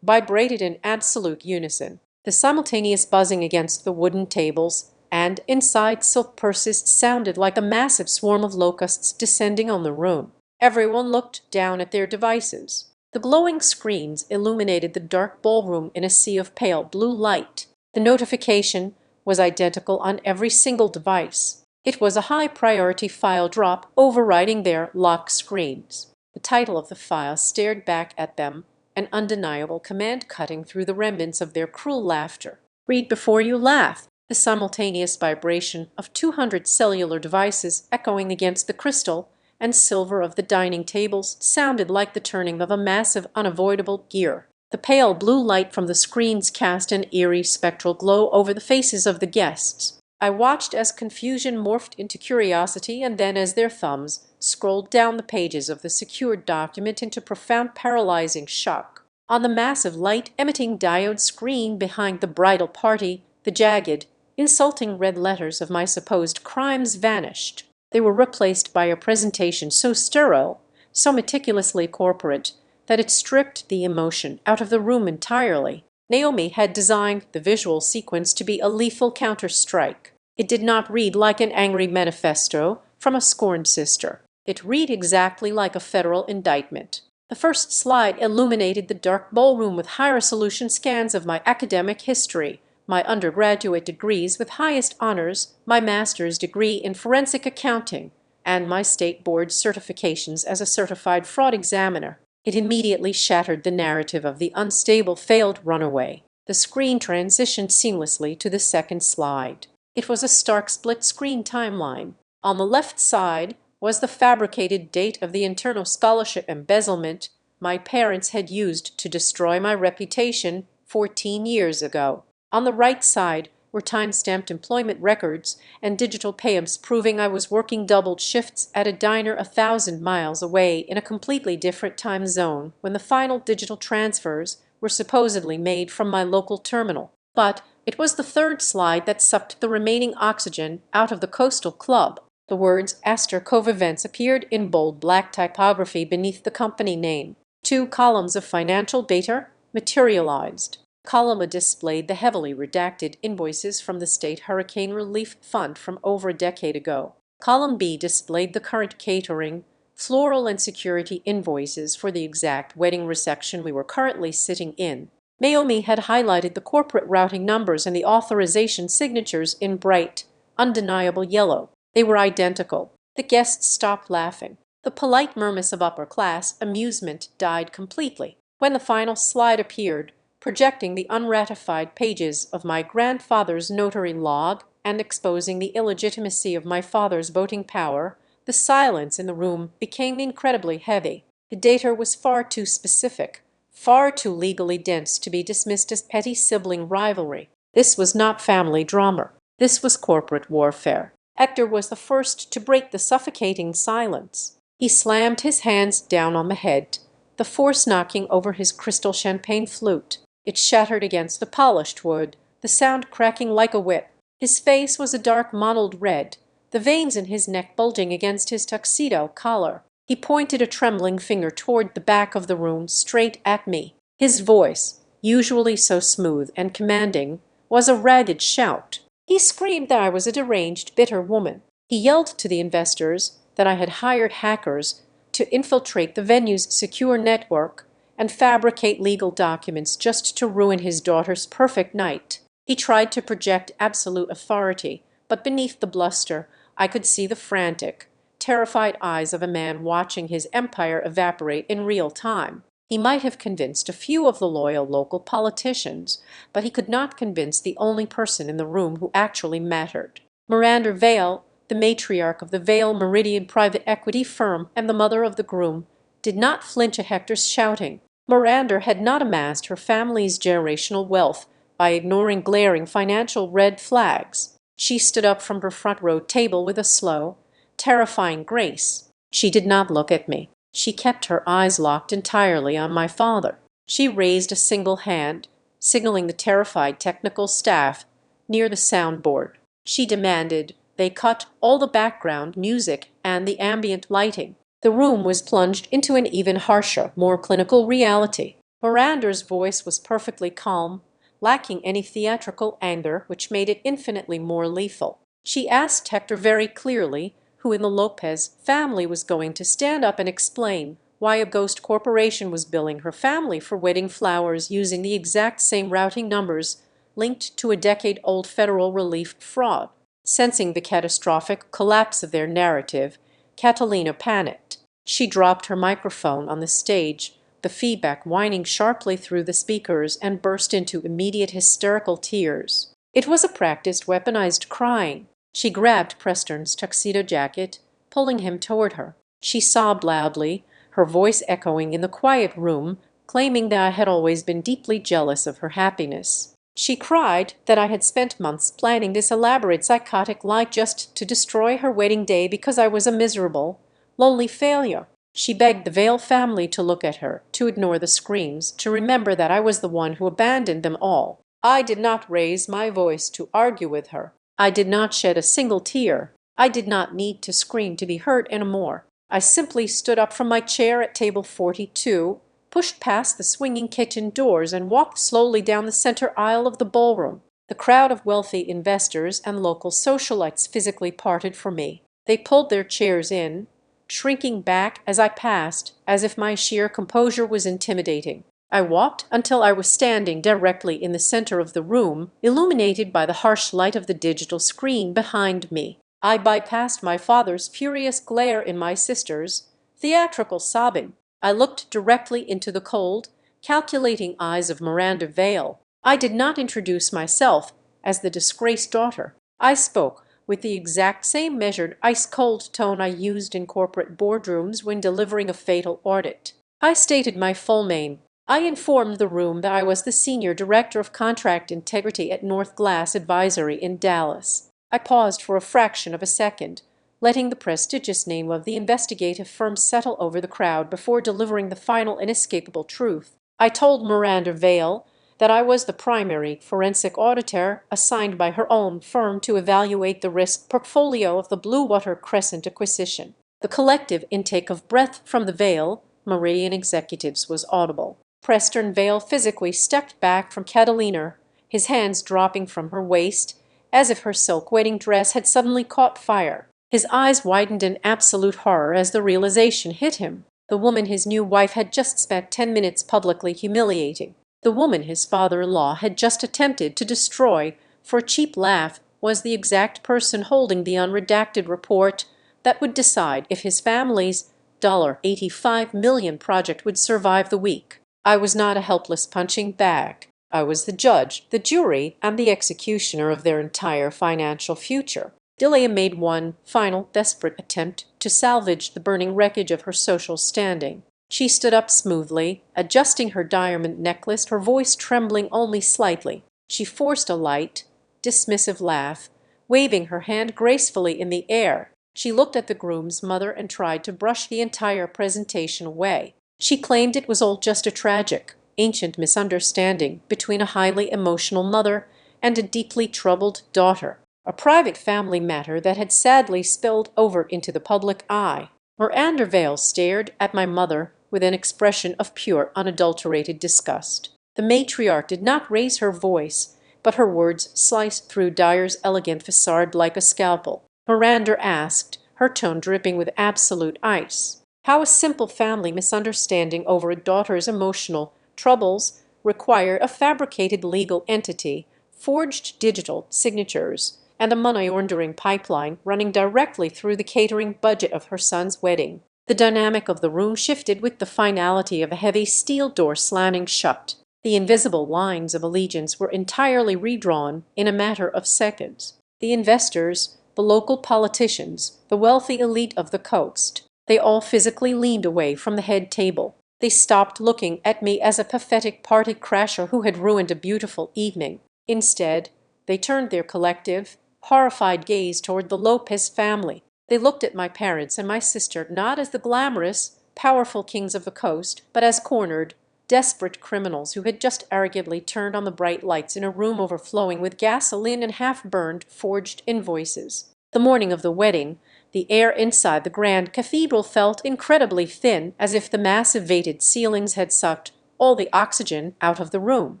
Speaker 1: vibrated in absolute unison. The simultaneous buzzing against the wooden tables and inside silk purses sounded like a massive swarm of locusts descending on the room. Everyone looked down at their devices. The glowing screens illuminated the dark ballroom in a sea of pale blue light. The notification was identical on every single device. It was a high-priority file drop overriding their lock screens. The title of the file stared back at them, an undeniable command cutting through the remnants of their cruel laughter. Read before you laugh. The simultaneous vibration of 200 cellular devices echoing against the crystal and silver of the dining tables sounded like the turning of a massive, unavoidable gear. The pale blue light from the screens cast an eerie spectral glow over the faces of the guests. I watched as confusion morphed into curiosity and then as their thumbs scrolled down the pages of the secured document into profound paralyzing shock. On the massive light-emitting diode screen behind the bridal party, the jagged, insulting red letters of my supposed crimes vanished. They were replaced by a presentation so sterile, so meticulously corporate, that it stripped the emotion out of the room entirely. Naomi had designed the visual sequence to be a lethal counter-strike. It did not read like an angry manifesto from a scorned sister. It read exactly like a federal indictment. The first slide illuminated the dark ballroom with high-resolution scans of my academic history, my undergraduate degrees with highest honors, my master's degree in forensic accounting, and my state board certifications as a certified fraud examiner. It immediately shattered the narrative of the unstable failed runaway. The screen transitioned seamlessly to the second slide. It was a stark split-screen timeline. On the left side was the fabricated date of the internal scholarship embezzlement my parents had used to destroy my reputation 14 years ago. On the right side were time-stamped employment records and digital payamps proving I was working doubled shifts at a diner 1,000 miles away in a completely different time zone when the final digital transfers were supposedly made from my local terminal. But it was the third slide that sucked the remaining oxygen out of the Coastal Club. The words Astor Cove Events appeared in bold black typography beneath the company name. 2 columns of financial data materialized. Column A displayed the heavily redacted invoices from the State Hurricane Relief Fund from over a decade ago. Column B displayed the current catering, floral and security invoices for the exact wedding reception we were currently sitting in. Naomi had highlighted the corporate routing numbers and the authorization signatures in bright, undeniable yellow. They were identical. The guests stopped laughing. The polite murmurs of upper-class amusement died completely. When the final slide appeared, projecting the unratified pages of my grandfather's notary log and exposing the illegitimacy of my father's voting power, the silence in the room became incredibly heavy. The data was far too specific, far too legally dense to be dismissed as petty sibling rivalry. This was not family drama. This was corporate warfare. Hector was the first to break the suffocating silence. He slammed his hands down on the head, the force knocking over his crystal champagne flute. It shattered against the polished wood, the sound cracking like a whip. His face was a dark mottled red, the veins in his neck bulging against his tuxedo collar. He pointed a trembling finger toward the back of the room, straight at me. His voice, usually so smooth and commanding, was a ragged shout. He screamed that I was a deranged, bitter woman. He yelled to the investors that I had hired hackers to infiltrate the venue's secure network and fabricate legal documents just to ruin his daughter's perfect night. He tried to project absolute authority, but beneath the bluster I could see the frantic, terrified eyes of a man watching his empire evaporate in real time. He might have convinced a few of the loyal local politicians, but he could not convince the only person in the room who actually mattered. Miranda Vale, the matriarch of the Vale Meridian private equity firm and the mother of the groom, did not flinch at Hector's shouting. Miranda had not amassed her family's generational wealth by ignoring glaring financial red flags. She stood up from her front row table with a slow, terrifying grace. She did not look at me. She kept her eyes locked entirely on my father. She raised a single hand, signaling the terrified technical staff near the soundboard. She demanded they cut all the background music and the ambient lighting. The room was plunged into an even harsher, more clinical reality. Miranda's voice was perfectly calm, lacking any theatrical anger, which made it infinitely more lethal. She asked Hector very clearly who in the Lopez family was going to stand up and explain why a ghost corporation was billing her family for wedding flowers using the exact same routing numbers linked to a decade-old federal relief fraud. Sensing the catastrophic collapse of their narrative, Catalina panicked. She dropped her microphone on the stage, the feedback whining sharply through the speakers, and burst into immediate hysterical tears. It was a practiced weaponized crying. She grabbed Preston's tuxedo jacket, pulling him toward her. She sobbed loudly, her voice echoing in the quiet room, claiming that I had always been deeply jealous of her happiness. She cried that I had spent months planning this elaborate psychotic lie just to destroy her wedding day because I was a miserable, lonely failure. She begged the Vale family to look at her, to ignore the screams, to remember that I was the one who abandoned them all. I did not raise my voice to argue with her. I did not shed a single tear. I did not need to scream to be heard anymore. I simply stood up from my chair at table 42, pushed past the swinging kitchen doors, and walked slowly down the center aisle of the ballroom. The crowd of wealthy investors and local socialites physically parted for me. They pulled their chairs in, shrinking back as I passed, as if my sheer composure was intimidating. I walked until I was standing directly in the center of the room, illuminated by the harsh light of the digital screen behind me. I bypassed my father's furious glare and my sister's theatrical sobbing. I looked directly into the cold, calculating eyes of Miranda Vale. I did not introduce myself as the disgraced daughter. I spoke with the exact same measured, ice-cold tone I used in corporate boardrooms when delivering a fatal audit. I stated my full name. I informed the room that I was the Senior Director of Contract Integrity at North Glass Advisory in Dallas. I paused for a fraction of a second, letting the prestigious name of the investigative firm settle over the crowd before delivering the final inescapable truth. I told Miranda Vale that I was the primary forensic auditor assigned by her own firm to evaluate the risk portfolio of the Blue Water Crescent acquisition. The collective intake of breath from the Vale Meridian executives was audible. Preston Vale physically stepped back from Catalina, his hands dropping from her waist, as if her silk wedding dress had suddenly caught fire. His eyes widened in absolute horror as the realization hit him. The woman his new wife had just spent 10 minutes publicly humiliating. The woman his father-in-law had just attempted to destroy for a cheap laugh was the exact person holding the unredacted report that would decide if his family's $85 million project would survive the week. I was not a helpless punching bag. I was the judge, the jury, and the executioner of their entire financial future. Delia made one final desperate attempt to salvage the burning wreckage of her social standing. She stood up smoothly, adjusting her diamond necklace, her voice trembling only slightly. She forced a light, dismissive laugh, waving her hand gracefully in the air. She looked at the groom's mother and tried to brush the entire presentation away. She claimed it was all just a tragic, ancient misunderstanding between a highly emotional mother and a deeply troubled daughter, a private family matter that had sadly spilled over into the public eye. Miranda Vale stared at my mother with an expression of pure, unadulterated disgust. The matriarch did not raise her voice, but her words sliced through Dyer's elegant facade like a scalpel. Miranda asked, her tone dripping with absolute ice, how a simple family misunderstanding over a daughter's emotional troubles required a fabricated legal entity, forged digital signatures, and a money-laundering pipeline running directly through the catering budget of her son's wedding. The dynamic of the room shifted with the finality of a heavy steel door slamming shut. The invisible lines of allegiance were entirely redrawn in a matter of seconds. The investors, the local politicians, the wealthy elite of the coast, they all physically leaned away from the head table. They stopped looking at me as a pathetic party crasher who had ruined a beautiful evening. Instead, they turned their collective, horrified gaze toward the Lopez family. They looked at my parents and my sister not as the glamorous, powerful kings of the coast, but as cornered, desperate criminals who had just arrogantly turned on the bright lights in a room overflowing with gasoline and half-burned, forged invoices. The morning of the wedding, the air inside the grand cathedral felt incredibly thin, as if the massive vated ceilings had sucked all the oxygen out of the room.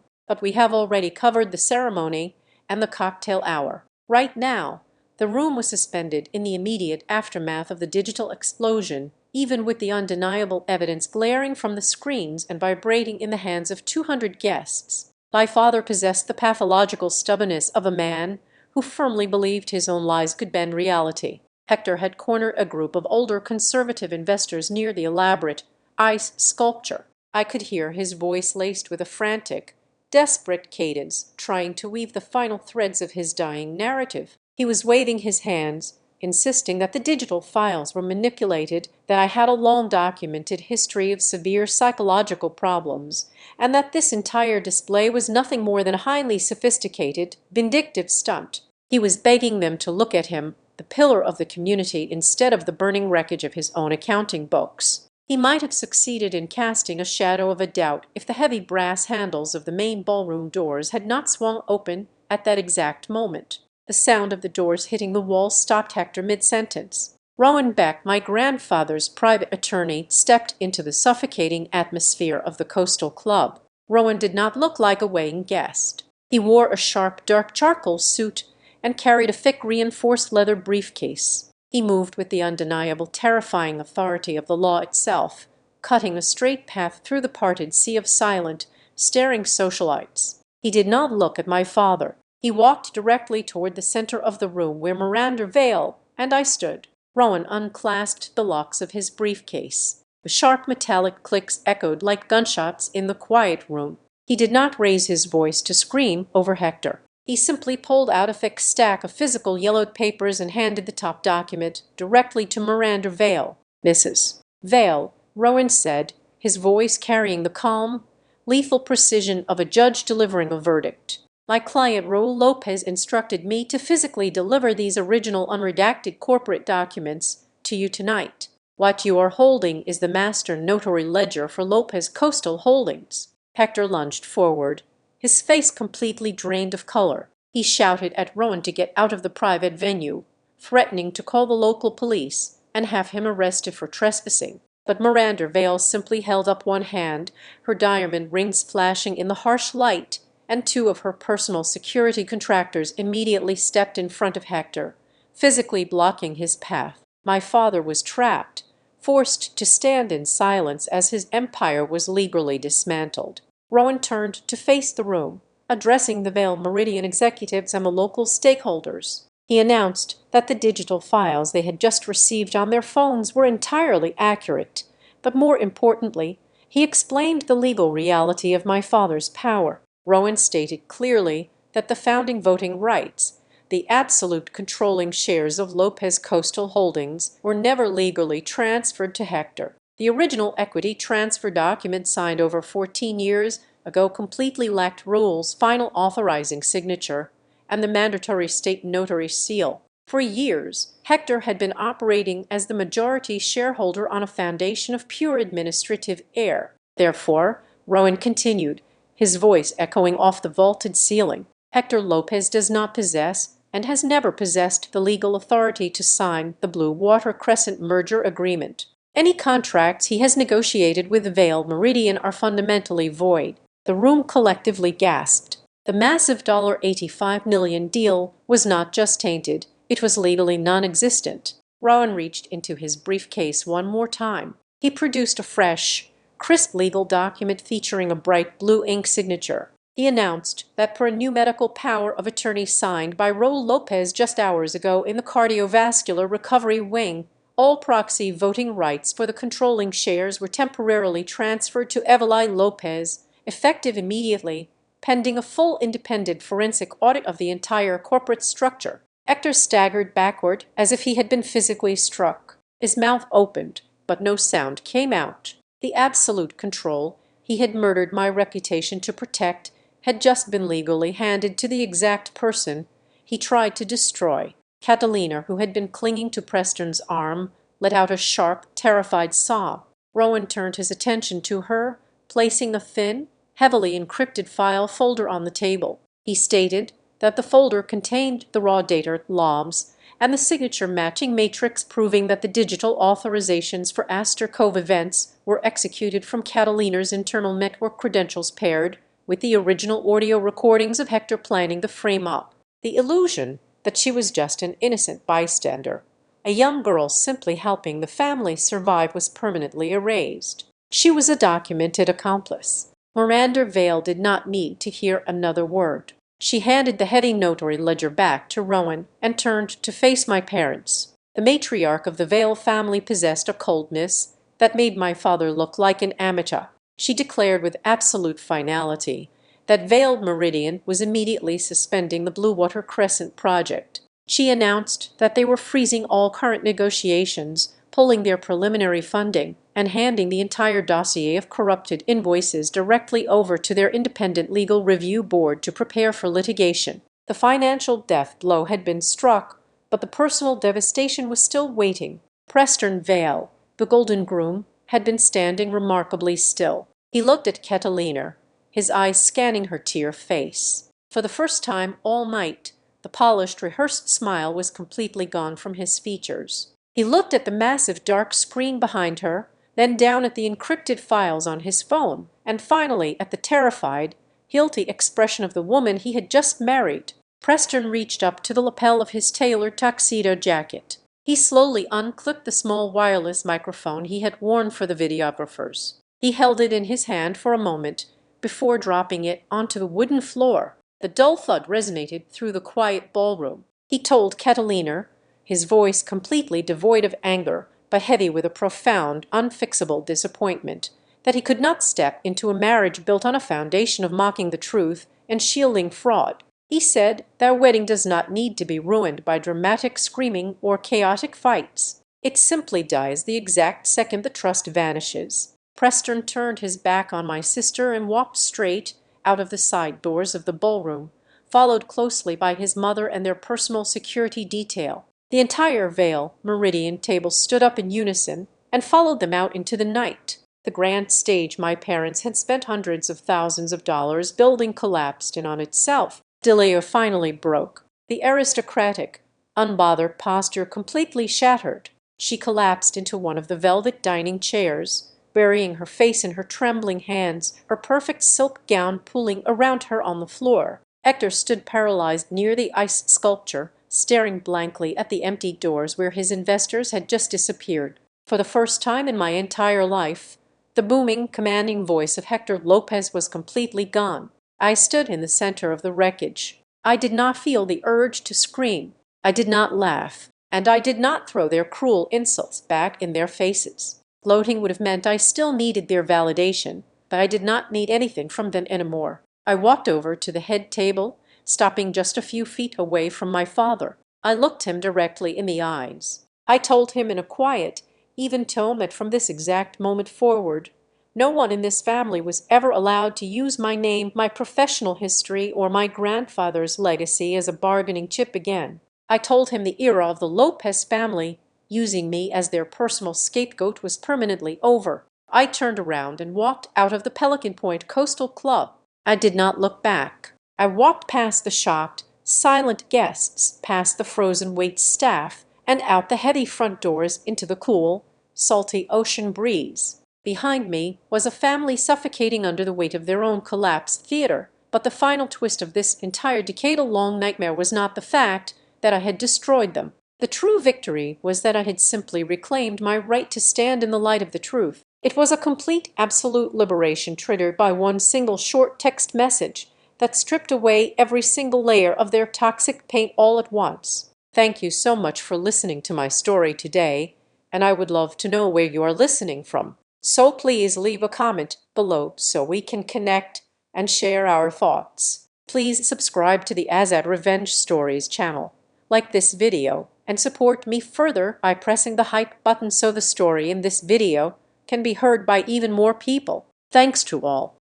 Speaker 1: But we have already covered the ceremony and the cocktail hour. Right now, the room was suspended in the immediate aftermath of the digital explosion, even with the undeniable evidence glaring from the screens and vibrating in the hands of 200 guests. My father possessed the pathological stubbornness of a man who firmly believed his own lies could bend reality. Hector had cornered a group of older conservative investors near the elaborate ice sculpture. I could hear his voice laced with a frantic, desperate cadence, trying to weave the final threads of his dying narrative. He was waving his hands, insisting that the digital files were manipulated, that I had a long documented history of severe psychological problems, and that this entire display was nothing more than a highly sophisticated, vindictive stunt. He was begging them to look at him, the pillar of the community, instead of the burning wreckage of his own accounting books. He might have succeeded in casting a shadow of a doubt if the heavy brass handles of the main ballroom doors had not swung open at that exact moment. The sound of the doors hitting the wall stopped Hector mid-sentence. Rowan Beck, my grandfather's private attorney, stepped into the suffocating atmosphere of the Coastal Club. Rowan did not look like a weighing guest. He wore a sharp, dark charcoal suit and carried a thick, reinforced leather briefcase. He moved with the undeniable, terrifying authority of the law itself, cutting a straight path through the parted sea of silent, staring socialites. He did not look at my father. He walked directly toward the center of the room where Miranda Vale and I stood. Rowan unclasped the locks of his briefcase. The sharp metallic clicks echoed like gunshots in the quiet room. He did not raise his voice to scream over Hector. He simply pulled out a thick stack of physical yellowed papers and handed the top document directly to Miranda Vale. "Mrs. Vale," Rowan said, his voice carrying the calm, lethal precision of a judge delivering a verdict. "My client Raul Lopez instructed me to physically deliver these original unredacted corporate documents to you tonight. What you are holding is the master notary ledger for Lopez Coastal Holdings." Hector lunged forward, his face completely drained of color. He shouted at Rowan to get out of the private venue, threatening to call the local police and have him arrested for trespassing. But Miranda Vale simply held up one hand, her diamond rings flashing in the harsh light, and two of her personal security contractors immediately stepped in front of Hector, physically blocking his path. My father was trapped, forced to stand in silence as his empire was legally dismantled. Rowan turned to face the room, addressing the Vale Meridian executives and the local stakeholders. He announced that the digital files they had just received on their phones were entirely accurate, but more importantly, he explained the legal reality of my father's power. Rowan stated clearly that the founding voting rights, the absolute controlling shares of Lopez Coastal Holdings, were never legally transferred to Hector. The original equity transfer document signed over 14 years ago completely lacked Rule's final authorizing signature and the mandatory state notary seal. For years, Hector had been operating as the majority shareholder on a foundation of pure administrative error. Therefore, Rowan continued, his voice echoing off the vaulted ceiling, Hector Lopez does not possess and has never possessed the legal authority to sign the Blue Water Crescent merger agreement. Any contracts he has negotiated with Vale Meridian are fundamentally void. The room collectively gasped. The massive $85 million deal was not just tainted, it was legally non-existent. Rowan reached into his briefcase one more time. He produced a fresh, crisp legal document featuring a bright blue ink signature. He announced that per a new medical power of attorney signed by Raul Lopez just hours ago in the cardiovascular recovery wing, all proxy voting rights for the controlling shares were temporarily transferred to Evelyn Lopez, effective immediately, pending a full independent forensic audit of the entire corporate structure. Hector staggered backward as if he had been physically struck. His mouth opened, but no sound came out. The absolute control he had murdered my reputation to protect had just been legally handed to the exact person he tried to destroy. Catalina, who had been clinging to Preston's arm, let out a sharp, terrified sob. Rowan turned his attention to her, placing a thin, heavily encrypted file folder on the table. He stated that the folder contained the raw data logs and the signature matching matrix proving that the digital authorizations for Astor Cove events were executed from Catalina's internal network credentials paired with the original audio recordings of Hector planning the frame-up. The illusion that she was just an innocent bystander, a young girl simply helping the family survive, was permanently erased. She was a documented accomplice. Miranda Vale did not need to hear another word. She handed the heavy notary ledger back to Rowan and turned to face my parents. The matriarch of the Vale family possessed a coldness that made my father look like an amateur. She declared with absolute finality that Vale Meridian was immediately suspending the Blue Water Crescent project. She announced that they were freezing all current negotiations, pulling their preliminary funding, and handing the entire dossier of corrupted invoices directly over to their independent legal review board to prepare for litigation. The financial death blow had been struck, but the personal devastation was still waiting. Preston Vale, the golden groom, had been standing remarkably still. He looked at Catalina, his eyes scanning her tear face. For the first time all night, the polished, rehearsed smile was completely gone from his features. He looked at the massive dark screen behind her, then down at the encrypted files on his phone, and finally at the terrified, guilty expression of the woman he had just married. Preston reached up to the lapel of his tailored tuxedo jacket. He slowly unclipped the small wireless microphone he had worn for the videographers. He held it in his hand for a moment before dropping it onto the wooden floor. The dull thud resonated through the quiet ballroom. He told Catalina, his voice completely devoid of anger, but heavy with a profound, unfixable disappointment, that he could not step into a marriage built on a foundation of mocking the truth and shielding fraud. He said their wedding does not need to be ruined by dramatic screaming or chaotic fights. It simply dies the exact second the trust vanishes. Preston turned his back on my sister and walked straight out of the side doors of the ballroom, followed closely by his mother and their personal security detail. The entire Vale Meridian table stood up in unison and followed them out into the night. The grand stage my parents had spent hundreds of thousands of dollars building collapsed in on itself. Delia finally broke. The aristocratic, unbothered posture completely shattered. She collapsed into one of the velvet dining chairs, burying her face in her trembling hands, her perfect silk gown pooling around her on the floor. Hector stood paralyzed near the ice sculpture, staring blankly at the empty doors where his investors had just disappeared. For the first time in my entire life, the booming, commanding voice of Hector Lopez was completely gone. I stood in the center of the wreckage. I did not feel the urge to scream. I did not laugh, and I did not throw their cruel insults back in their faces. Gloating would have meant I still needed their validation, but I did not need anything from them anymore. I walked over to the head table, stopping just a few feet away from my father. I looked him directly in the eyes. I told him in a quiet, even tone that from this exact moment forward, no one in this family was ever allowed to use my name, my professional history, or my grandfather's legacy as a bargaining chip again. I told him the era of the Lopez family using me as their personal scapegoat was permanently over. I turned around and walked out of the Pelican Point Coastal Club. I did not look back. I walked past the shocked, silent guests, past the frozen wait staff, and out the heavy front doors into the cool, salty ocean breeze. Behind me was a family suffocating under the weight of their own collapsed theater. But the final twist of this entire decade-long nightmare was not the fact that I had destroyed them. The true victory was that I had simply reclaimed my right to stand in the light of the truth. It was a complete, absolute liberation triggered by one single short text message that stripped away every single layer of their toxic paint all at once. Thank you so much for listening to my story today, and I would love to know where you are listening from. So please leave a comment below so we can connect and share our thoughts. Please subscribe to the Azad Revenge Stories channel, like this video, and support me further by pressing the hype button so the story in this video can be heard by even more people. Thanks to all.